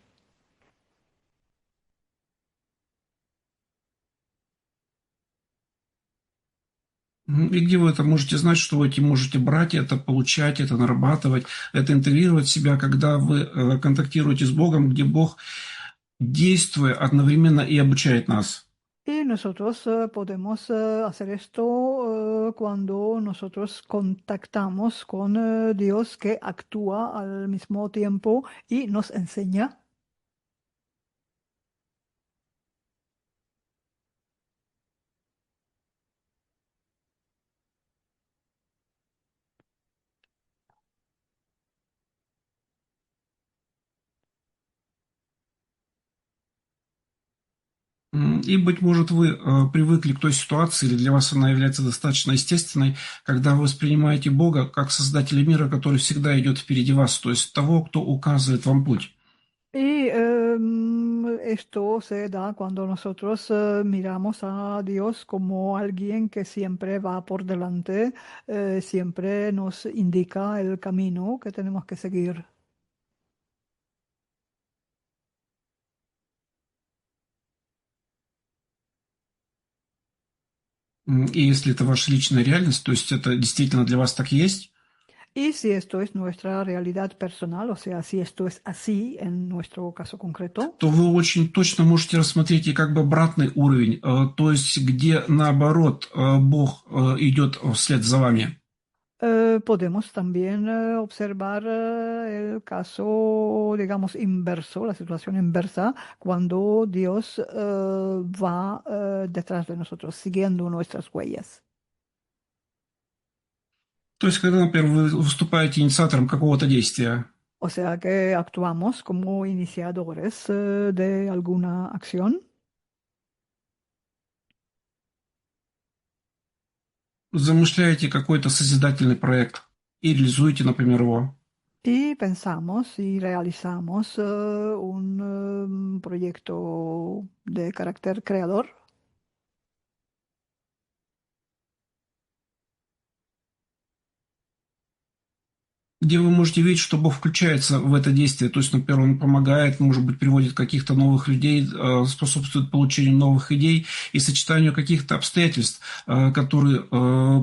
Speaker 1: И где вы это можете знать, что вы этим можете брать, это получать, это нарабатывать, это интегрировать в себя, когда вы контактируете с Богом, где Бог, действуя одновременно и обучает нас.
Speaker 2: Y nosotros podemos hacer esto cuando nosotros contactamos con Dios que actúa al mismo tiempo y nos enseña.
Speaker 1: И, быть может, вы привыкли к той ситуации, или для вас она является достаточно естественной, когда вы воспринимаете Бога как Создателя мира, который всегда идет впереди вас, то есть того, кто указывает вам путь.
Speaker 2: Y esto se da cuando nosotros miramos a Dios como alguien que siempre va por delante, siempre nos indica el camino que tenemos que seguir.
Speaker 1: И если это ваша личная реальность, то есть это действительно для вас так есть,
Speaker 2: Y si esto es nuestra realidad personal, o sea, si esto es así en nuestro caso concreto,
Speaker 1: то вы очень точно можете рассмотреть и как бы обратный уровень, то есть где наоборот Бог идет вслед за вами.
Speaker 2: podemos también observar el caso, digamos, inverso, la situación inversa, cuando Dios va detrás de nosotros, siguiendo nuestras huellas.
Speaker 1: То есть когда, например, вы выступаете инициатором какого-то действия,
Speaker 2: O sea que actuamos como iniciadores de alguna acción
Speaker 1: замышляете какой-то созидательный проект и реализуете, например, его.
Speaker 2: y pensamos y realizamos un proyecto de carácter creador.
Speaker 1: Где вы можете видеть, что Бог включается в это действие. То есть, например, Он помогает, может быть, приводит каких-то новых людей, способствует получению новых идей и сочетанию каких-то обстоятельств, которые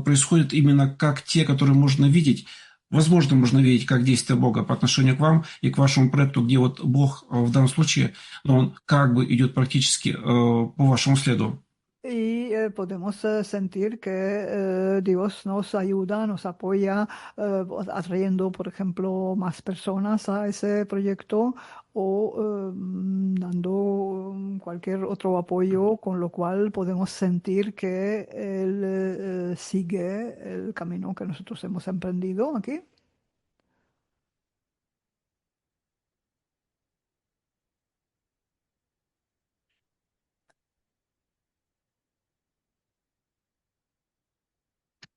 Speaker 1: происходят именно как те, которые можно видеть. Возможно, можно видеть как действие Бога по отношению к вам и к вашему проекту, где вот Бог в данном случае, Он как бы идет практически по вашему следу.
Speaker 2: Y podemos sentir que Dios nos ayuda, nos apoya, atrayendo, por ejemplo, más personas a ese proyecto o dando cualquier otro apoyo, con lo cual podemos sentir que Él sigue el camino que nosotros hemos emprendido aquí.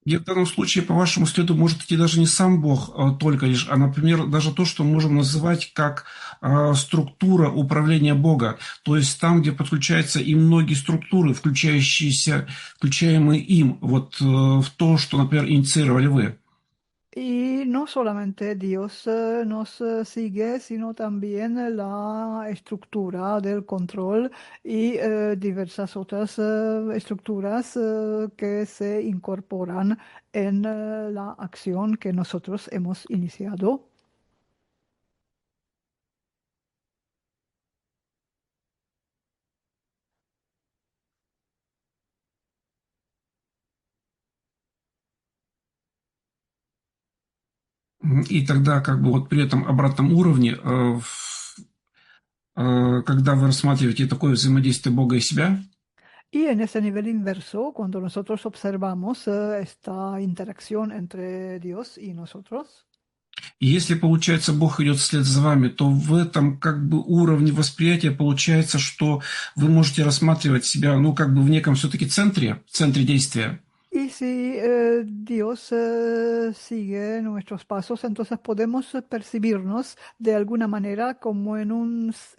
Speaker 1: И в данном случае, по вашему следу, может идти даже не сам Бог только лишь, а, например, даже то, что можем называть как структура управления Бога. То есть там, где подключаются и многие структуры, включаемые им, вот в то, что, например, инициировали вы.
Speaker 2: Y no solamente Dios nos sigue, sino también la estructura del control y diversas otras estructuras que se incorporan en la acción que nosotros hemos iniciado.
Speaker 1: И тогда как бы вот при этом обратном уровне, когда вы рассматриваете такое взаимодействие Бога и себя,
Speaker 2: Y en ese nivel inverso, cuando nosotros observamos esta interacción entre Dios y nosotros,
Speaker 1: и если, получается, Бог идет вслед за вами, то в этом как бы уровне восприятия получается, что вы можете рассматривать себя, ну, как бы в неком все-таки центре действия.
Speaker 2: y si Dios sigue nuestros pasos, entonces podemos percibirnos de alguna manera como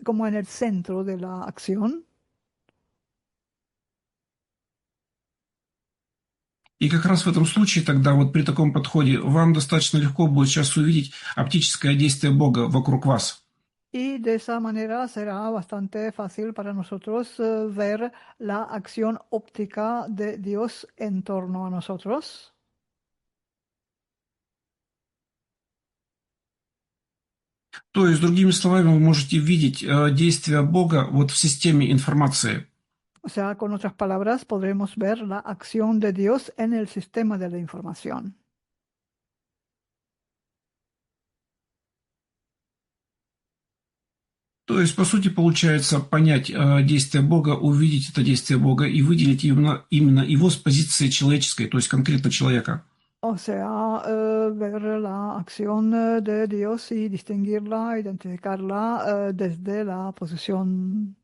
Speaker 2: como en el centro de la acción.
Speaker 1: И как раз в этом случае тогда вот при таком подходе вам достаточно легко будет сейчас увидеть оптическое действие Бога вокруг вас.
Speaker 2: Y de esa manera será bastante fácil para nosotros ver la acción óptica de Dios en torno a nosotros.
Speaker 1: То есть, другими словами, вы можете видеть действие Бога вот в системе информации.
Speaker 2: O sea, con otras palabras, podremos ver la acción de Dios en el sistema de la información.
Speaker 1: То есть, по сути, получается понять действие Бога, увидеть это действие Бога и выделить именно его с позиции человеческой, то есть конкретно человека.
Speaker 2: O sea, ver la acción de Dios y distinguirla, identificarla desde la posición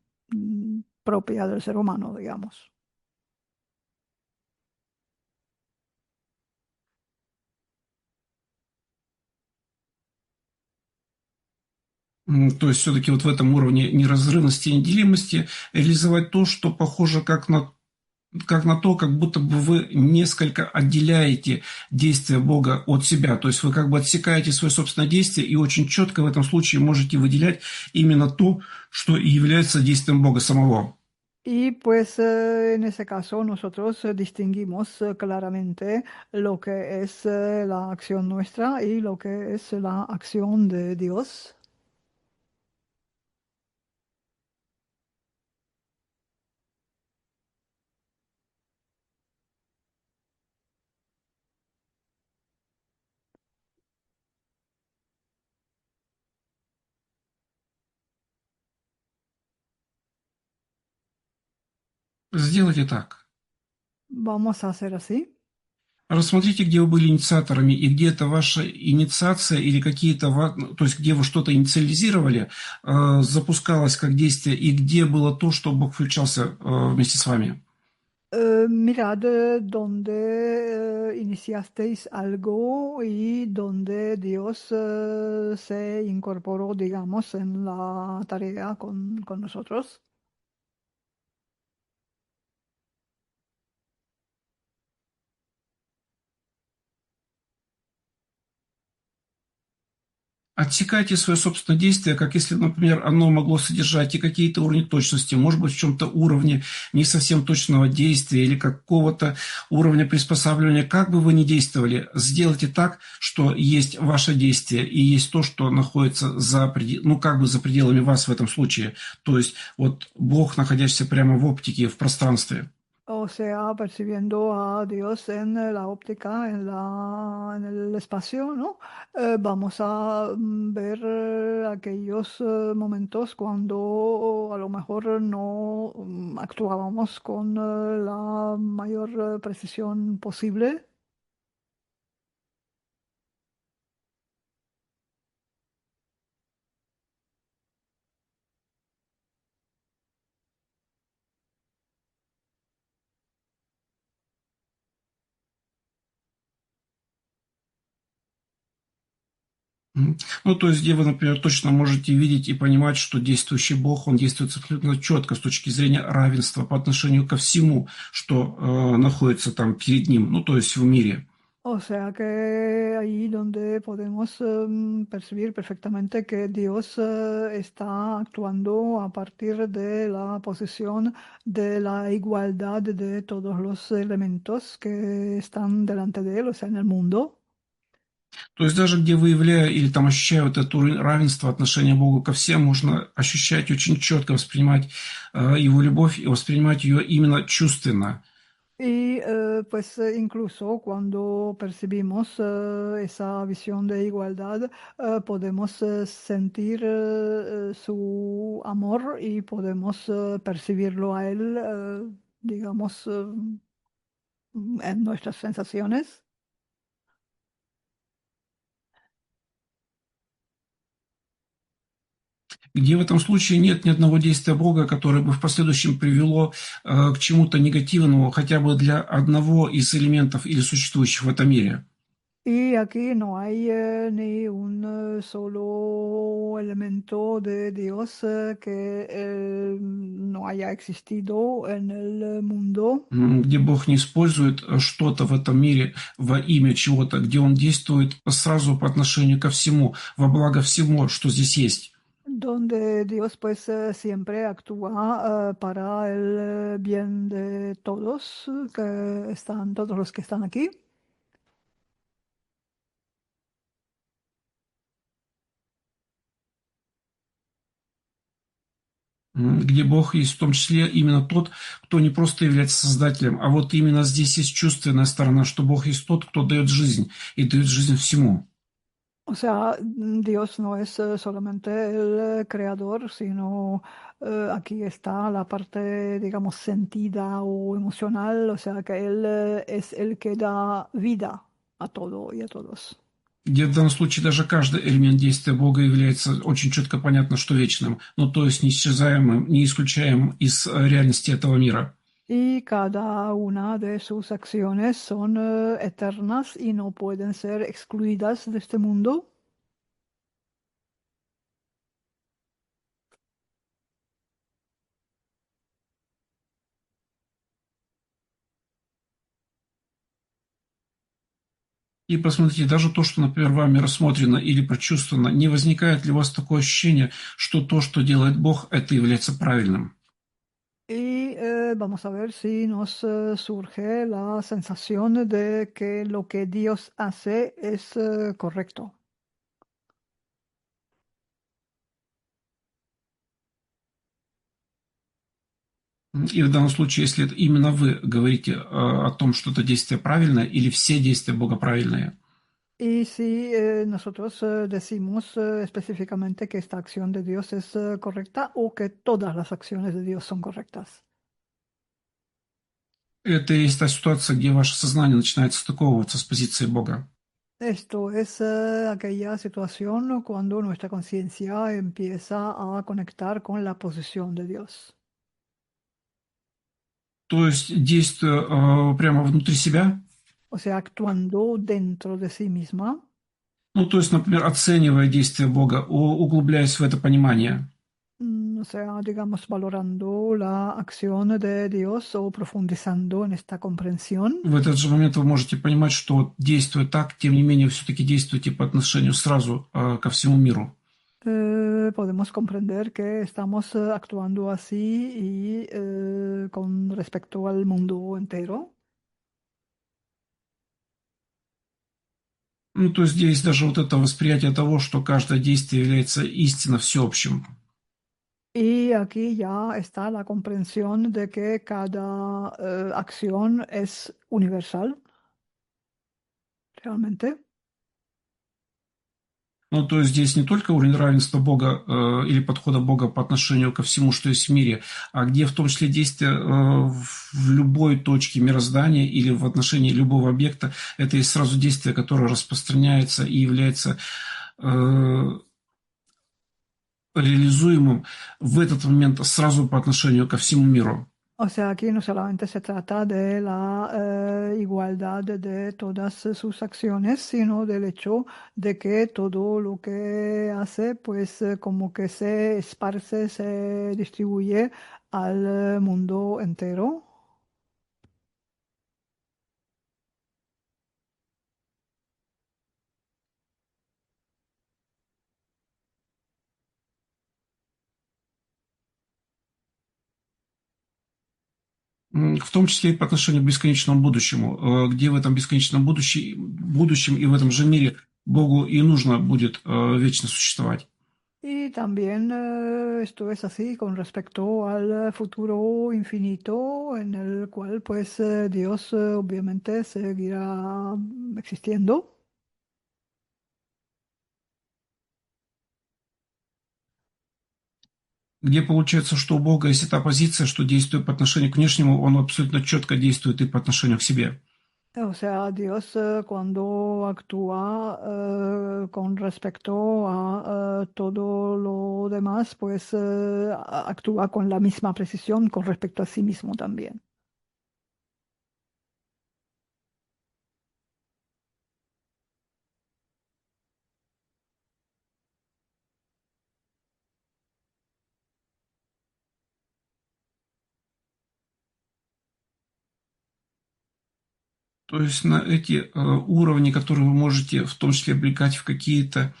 Speaker 2: propia del ser humano, digamos.
Speaker 1: То есть, все-таки вот в этом уровне неразрывности и неделимости реализовать то, что похоже как на то, как будто бы вы несколько отделяете действие Бога от себя. То есть вы как бы отсекаете свое собственное действие и очень четко в этом случае можете выделять именно то, что и является действием Бога самого.
Speaker 2: Y pues en ese caso nosotros distinguimos claramente lo que es la acción nuestra y lo que es la acción de Dios.
Speaker 1: Сделайте так.
Speaker 2: Vamos a hacer así.
Speaker 1: Рассмотрите, где вы были инициаторами и где это ваша инициация или какие-то, ну, то есть где вы что-то инициализировали, запускалось как действие, и где было то, что Бог включался вместе с вами.
Speaker 2: Mirad dónde iniciasteis algo y donde Dios se incorporó, digamos, en la tarea con nosotros.
Speaker 1: Отсекайте свое собственное действие, как если, например, оно могло содержать и какие-то уровни точности, может быть, в чем-то уровне не совсем точного действия или какого-то уровня приспосабливания. Как бы вы ни действовали, сделайте так, что есть ваше действие и есть то, что находится ну, как бы за пределами вас в этом случае. То есть вот Бог, находящийся прямо в оптике, в пространстве.
Speaker 2: O sea, percibiendo a Dios en la óptica, en el espacio, ¿no? Vamos a ver aquellos momentos cuando a lo mejor no actuábamos con la mayor precisión posible.
Speaker 1: Ну, то есть, где вы, например, точно можете видеть и понимать, что действующий Бог, он действует абсолютно четко с точки зрения равенства по отношению ко всему, что находится там перед ним, ну, то есть в мире.
Speaker 2: O sea que ahí donde podemos percibir perfectamente que Dios está actuando a partir de la posición de la igualdad de todos los elementos que están delante de Él, o sea, en el mundo.
Speaker 1: То есть даже где выявляя или там ощущая вот это уровень равенства отношения Бога ко всем, можно ощущать очень четко, воспринимать Его любовь и воспринимать ее именно чувственно.
Speaker 2: Y pues incluso cuando percibimos esa visión de igualdad, podemos sentir su amor y podemos percibirlo a él, digamos, en nuestras sensaciones.
Speaker 1: Где в этом случае нет ни одного действия Бога, которое бы в последующем привело к чему-то негативному, хотя бы для одного из элементов или существующих в этом мире.
Speaker 2: Y aquí no hay ni un solo elemento de Dios que no haya existido en el mundo.
Speaker 1: Где Бог не использует что-то в этом мире во имя чего-то, где Он действует сразу по отношению ко всему, во благо всему, что здесь есть.
Speaker 2: Donde Dios pues siempre actúa para el bien de todos, que están, todos los que están aquí.
Speaker 1: Где Бог есть в том числе именно тот, кто не просто является создателем, а вот именно здесь есть чувственная сторона, что Бог есть тот, кто дает жизнь и дает жизнь всему.
Speaker 2: O sea, Dios no es solamente el creador, sino aquí está la parte, digamos, sentida o emocional, o sea, que Él es el que da vida a todo y a todos.
Speaker 1: Где в данном случае даже каждый элемент действия Бога является очень четко понятно, что вечным, ну то есть неисчезаемым, не исключаемым из реальности этого мира.
Speaker 2: Y cada una de sus acciones son eternas y no pueden ser excluidas de este mundo.
Speaker 1: И посмотрите, даже то, что, например, вами рассмотрено или прочувствовано, не возникает ли у вас такое ощущение, что то, что делает Бог, это является правильным?
Speaker 2: Y vamos a ver si nos surge la sensación de que lo que Dios hace es correcto.
Speaker 1: И в данном случае, если это именно вы говорите о том, что это действие правильное, или все действия Бога правильные,
Speaker 2: Y si nosotros decimos específicamente que esta acción de Dios es correcta o que todas las acciones de Dios son correctas.
Speaker 1: это и есть та ситуация, где ваше сознание начинает стыковываться с позицией Бога.
Speaker 2: Esto es aquella situación cuando nuestra conciencia empieza a conectar con la posición de Dios.
Speaker 1: То есть, действуя прямо внутри себя,
Speaker 2: O sea, actuando dentro de sí misma.
Speaker 1: ну, то есть, например, оценивая действия Бога, углубляясь в это понимание,
Speaker 2: O sea, digamos, valorando la acción de Dios o profundizando en esta comprensión.
Speaker 1: в этот же момент вы можете понимать, что вот, действуя так, тем не менее, все-таки действуете по отношению сразу ко всему миру.
Speaker 2: Podemos comprender que estamos actuando así y con respecto al mundo entero.
Speaker 1: Ну, то есть, здесь даже вот это восприятие того, что каждое действие является истинно всеобщим.
Speaker 2: Y aquí ya está la comprensión de que cada acción es universal, realmente.
Speaker 1: Ну, то есть здесь не только уровень равенства Бога или подхода Бога по отношению ко всему, что есть в мире, а где в том числе действие в любой точке мироздания или в отношении любого объекта, это есть сразу действие, которое распространяется и является реализуемым в этот момент сразу по отношению ко всему миру.
Speaker 2: O sea, aquí no solamente se trata de la igualdad de todas sus acciones, sino del hecho de que todo lo que hace, pues como que se esparce, se distribuye al mundo entero.
Speaker 1: В том числе и по отношению к бесконечному будущему, где в этом бесконечном будущем и в этом же мире Богу и нужно будет вечно существовать.
Speaker 2: Y también esto es así con respecto al futuro infinito en el cual pues Dios obviamente seguirá existiendo.
Speaker 1: Где получается, что у Бога есть эта позиция, что действуя по отношению к внешнему, Он абсолютно четко действует и по отношению к себе.
Speaker 2: O sea, Dios cuando actúa con respecto a todo lo demás, pues actúa con la misma precisión con respecto a sí mismo también.
Speaker 1: То есть на эти уровни, которые вы можете в том числе облекать в какие-то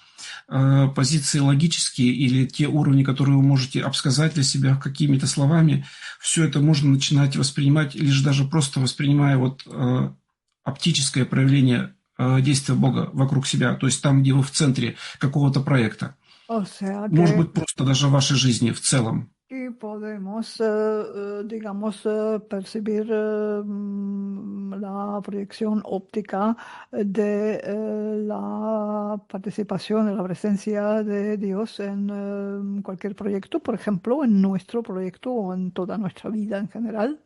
Speaker 1: позиции логические или те уровни, которые вы можете обсказать для себя какими-то словами, все это можно начинать воспринимать, лишь даже просто воспринимая вот оптическое проявление действия Бога вокруг себя, то есть там, где вы в центре какого-то проекта.
Speaker 2: O sea
Speaker 1: Может
Speaker 2: que
Speaker 1: быть, просто даже в вашей жизни в целом.
Speaker 2: y podemos, digamos, percibir la proyección óptica de la participación, de la presencia de Dios en cualquier proyecto, por ejemplo, en nuestro proyecto o en toda nuestra vida en general.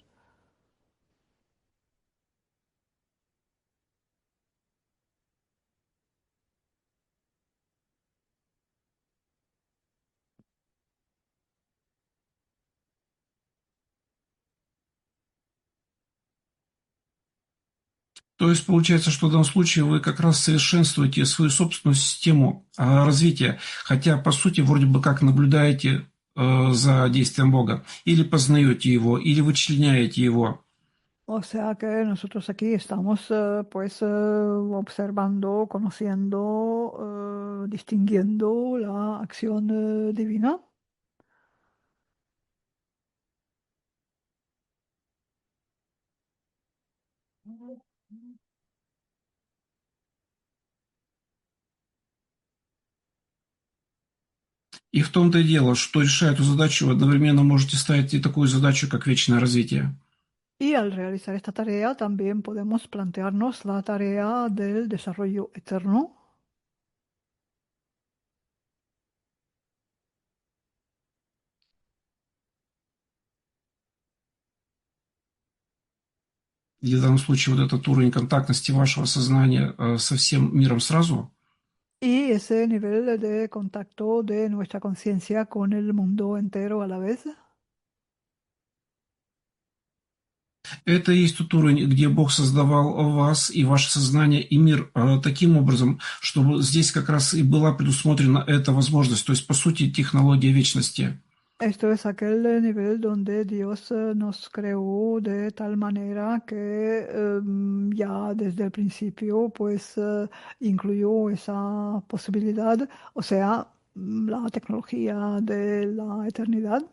Speaker 1: То есть получается, что в данном случае вы как раз совершенствуете свою собственную систему развития, хотя по сути вроде бы как наблюдаете за действием Бога, или познаете Его, или вычленяете Его.
Speaker 2: O sea que nosotros aquí estamos pues observando, conociendo, distinguiendo la acción divina.
Speaker 1: И в том-то и дело, что решая эту задачу, вы одновременно можете ставить и такую задачу, как вечное развитие.
Speaker 2: Y al realizar esta tarea también podemos plantearnos la tarea del desarrollo eterno.
Speaker 1: И в данном случае вот этот уровень контактности вашего сознания со всем миром сразу,
Speaker 2: Y ese nivel de contacto de nuestra conciencia con el mundo entero a la vez.
Speaker 1: это и есть тот уровень, где Бог создавал вас и ваше сознание и мир таким образом, чтобы здесь как раз и была предусмотрена эта возможность, то есть, по сути, технология вечности.
Speaker 2: Esto es aquel nivel donde Dios nos creó de tal manera que ya desde el principio pues incluyó esa posibilidad, o sea, la tecnología de la eternidad.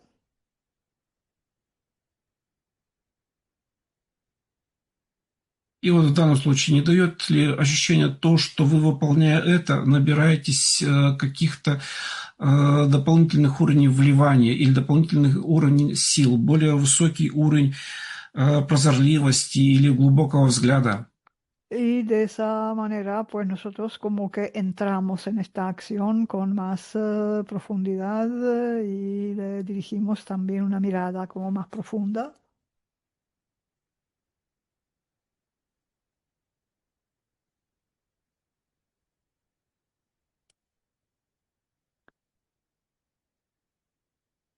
Speaker 1: И вот в данном случае не дает ли ощущение то, что вы, выполняя это, набираетесь каких-то дополнительных уровней вливания или дополнительных уровней сил, более высокий уровень прозорливости или глубокого взгляда?
Speaker 2: Y de esa manera, pues nosotros como que entramos en esta acción con más profundidad y le dirigimos también una mirada como más profunda.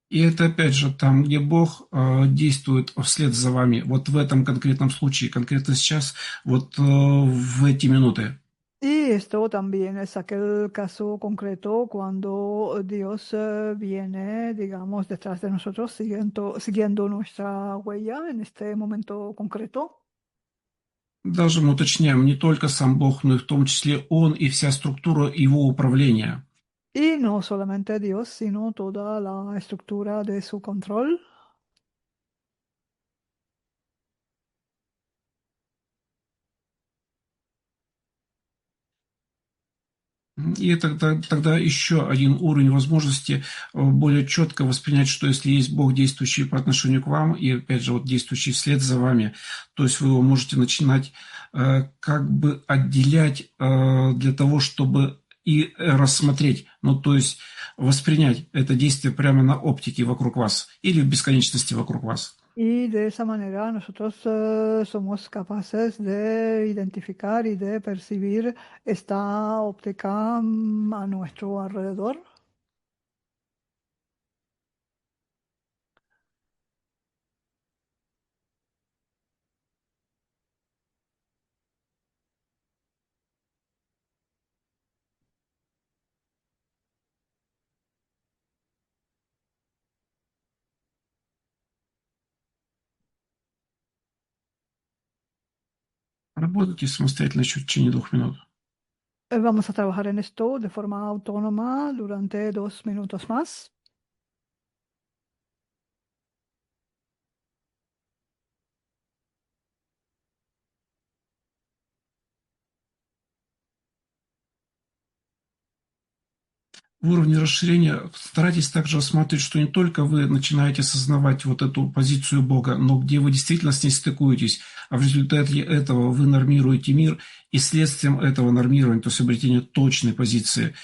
Speaker 1: И это опять же там, где Бог действует вслед за вами, вот в этом конкретном случае, конкретно сейчас, вот в эти минуты.
Speaker 2: Y esto también es aquel caso concreto cuando Dios viene, digamos, detrás de nosotros, siguiendo nuestra huella en este momento concreto.
Speaker 1: Даже мы уточняем, не только сам Бог, но и в том числе Он и вся структура Его управления.
Speaker 2: Y no solamente Dios, sino toda la estructura de su control.
Speaker 1: И это тогда еще один уровень возможности более четко воспринять, что если есть Бог, действующий по отношению к вам, и опять же вот действующий вслед за вами, то есть вы его можете начинать как бы отделять для того, чтобы и рассмотреть, ну то есть воспринять это действие прямо на оптике вокруг вас или в бесконечности вокруг вас.
Speaker 2: Y de esa manera nosotros somos capaces de identificar y de percibir esta óptica a nuestro alrededor.
Speaker 1: Работайте самостоятельно еще в течение 2 минут.
Speaker 2: Vamos a trabajar en esto de forma autónoma durante 2 minutos más.
Speaker 1: В уровне расширения старайтесь также рассматривать, что не только вы начинаете осознавать вот эту позицию Бога, но где вы действительно с ней стыкуетесь, а в результате этого вы нормируете мир, и следствием этого нормирования, то есть обретения точной позиции,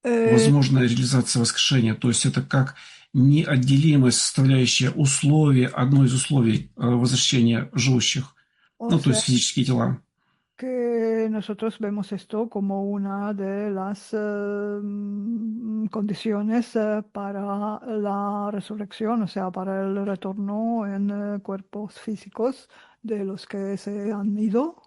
Speaker 2: Eh,
Speaker 1: возможная реализация воскрешения. То есть это как неотделимая составляющая условия, одно из условий возвращения живущих,
Speaker 2: o
Speaker 1: ну, то
Speaker 2: sea
Speaker 1: есть физические тела.
Speaker 2: que nosotros vemos esto como una de las condiciones para la resurrección, o sea, para el retorno en cuerpos físicos de los que se han ido.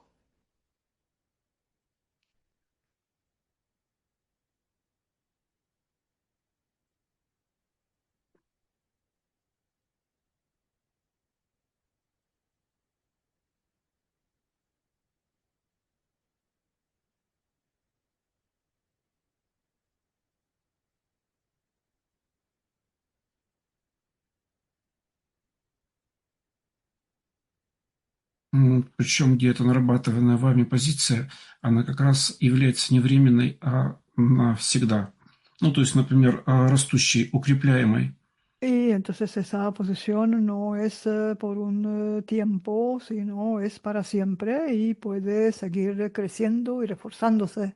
Speaker 1: Причем где-то нарабатываемая вами позиция, она как раз является не временной, а навсегда. Ну, то есть, например, растущей, укрепляемой.
Speaker 2: Y entonces esa posición no es por un tiempo, sino es para siempre y puede seguir creciendo y reforzándose.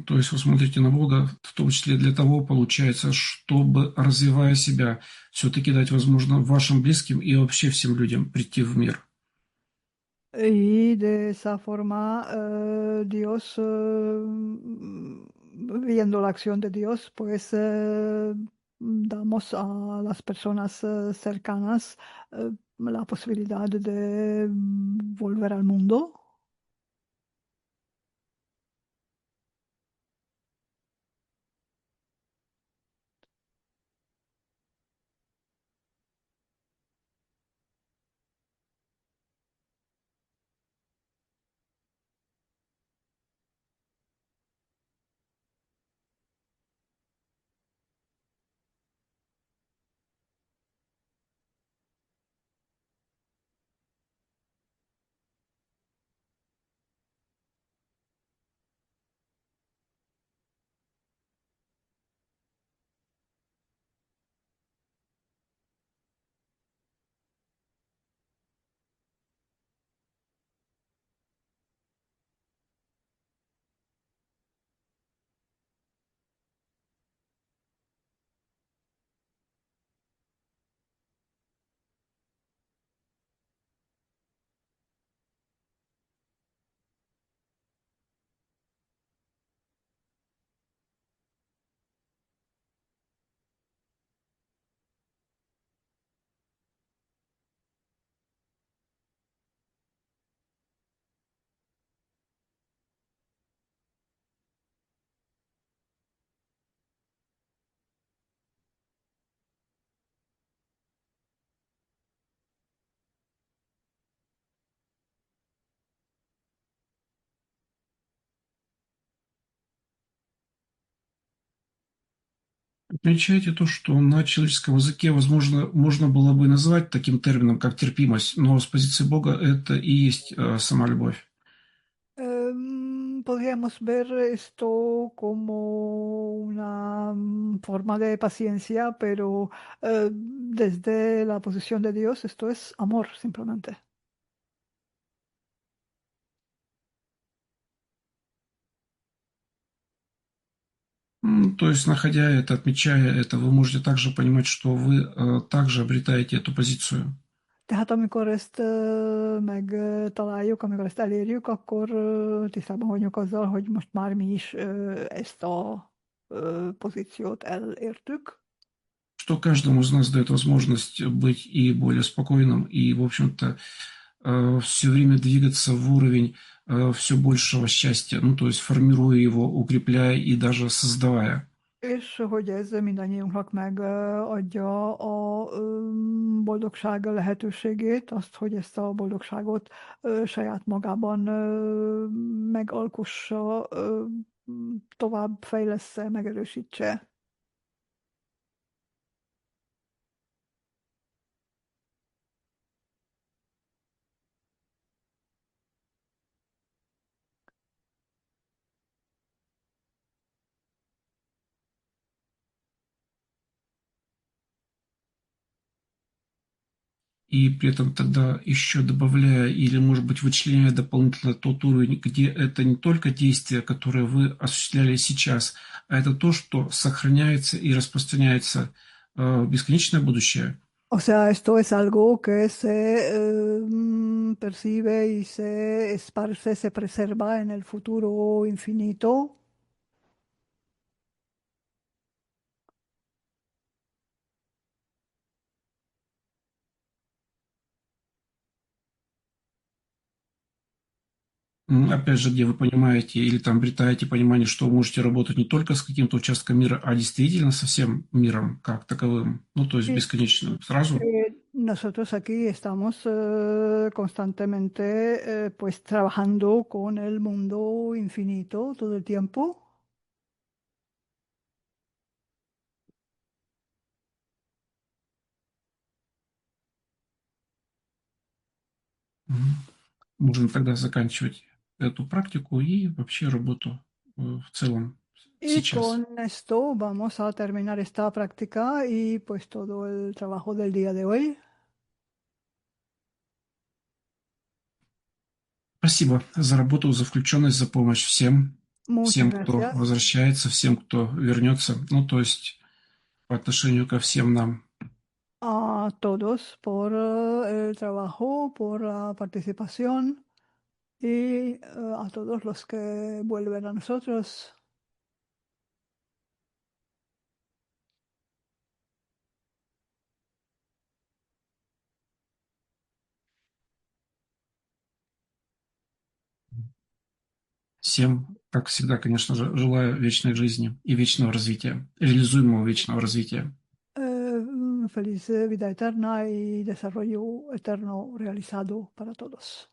Speaker 1: То есть вы смотрите на Бога, в том числе для того, получается, чтобы, развивая себя, все-таки дать, возможно, вашим близким и вообще всем людям прийти в мир.
Speaker 2: Y de esa forma, Dios, viendo la acción de Dios, pues damos a las personas cercanas la posibilidad de volver al mundo.
Speaker 1: Отмечайте то, что на человеческом языке, возможно, можно было бы назвать таким термином, как терпимость, но с позиции Бога это и есть сама любовь.
Speaker 2: Podríamos ver esto como una forma de paciencia, pero desde la posición de Dios esto es amor simplemente.
Speaker 1: То есть, находя это, отмечая это, вы можете также понимать, что вы также обретаете эту pozíciu.
Speaker 2: Tehát amikor ezt megtaláljuk, amikor ezt elérjük, akkor tisztában vagyunk azzal, hogy most már mi is ezt a pozíciót elértük.
Speaker 1: Что каждому из нас дает возможность быть и более спокойным, и, в общем-то, все время двигаться в уровень все большего счастья, ну, то есть формируя его, укрепляя и даже создавая.
Speaker 2: És hogy ez mindannyiunknak megadja a boldogság lehetőségét, azt, hogy ezt a boldogságot saját magában megalkossa, tovább fejlessze, megerősítse.
Speaker 1: И при этом тогда еще добавляя или, может быть, вычленяя дополнительно тот уровень, где это не только действия, которые вы осуществляли сейчас, а это то, что сохраняется и распространяется в бесконечное будущее.
Speaker 2: O sea, esto es algo que se percibe y se esparce, se preserva en el futuro infinito.
Speaker 1: Опять же, где вы понимаете или там обретаете понимание, что вы можете работать не только с каким-то участком мира, а действительно со всем миром как таковым, ну, то есть
Speaker 2: Y
Speaker 1: бесконечным сразу.
Speaker 2: Nosotros aquí estamos constantemente pues trabajando con el mundo infinito todo el tiempo.
Speaker 1: Мгм. Можно тогда заканчивать эту практику и вообще работу в целом
Speaker 2: Y
Speaker 1: сейчас.
Speaker 2: con esto vamos a terminar esta práctica y pues todo el trabajo del día de hoy.
Speaker 1: Спасибо за работу, за включенность, за помощь всем,
Speaker 2: Muchas
Speaker 1: всем, кто
Speaker 2: gracias
Speaker 1: возвращается, всем, кто вернется. Ну, то есть по отношению ко всем нам.
Speaker 2: a todos por el trabajo, por la participación y a todos los que vuelven a nosotros.
Speaker 1: Всем, как всегда, конечно же, желаю вечной жизни и вечного развития, реализуемого вечного развития.
Speaker 2: Feliz vida eterna y desarrollo eterno realizado para todos.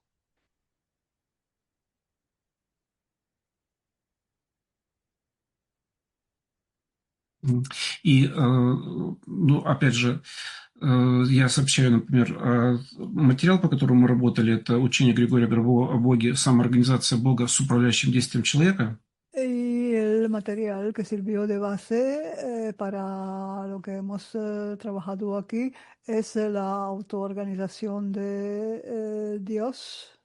Speaker 1: М. И, ну, опять же, я сообщаю, например, материал, по которому мы работали, это учение Григория Гробова о Боге, самоорганизация Бога с управляющим действием человека.
Speaker 2: Y el material que sirvió de base para lo que hemos trabajado aquí es la autoorganización de Dios.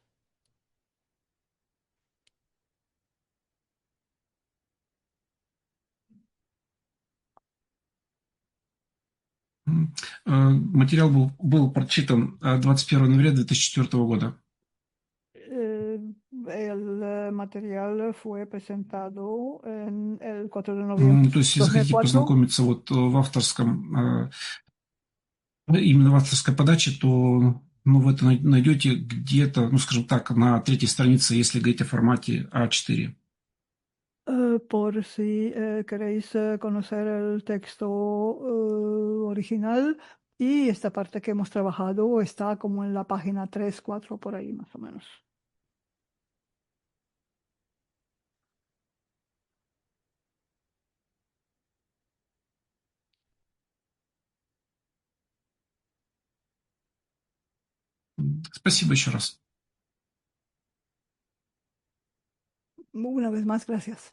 Speaker 1: Материал был прочитан 21 января 2004 года.
Speaker 2: Eh, el material fue presentado en el 4 de noviembre
Speaker 1: То
Speaker 2: de
Speaker 1: есть, если захотите
Speaker 2: 2004.
Speaker 1: познакомиться вот в авторском, именно в авторской подаче, то ну, вы это найдете где-то, ну, скажем так, на третьей странице, если говорить о формате А4.
Speaker 2: Por si queréis conocer el texto original y esta parte que hemos trabajado está como en la página 3 4 por ahí más o menos.
Speaker 1: Спасибо еще раз.
Speaker 2: Una vez más, gracias.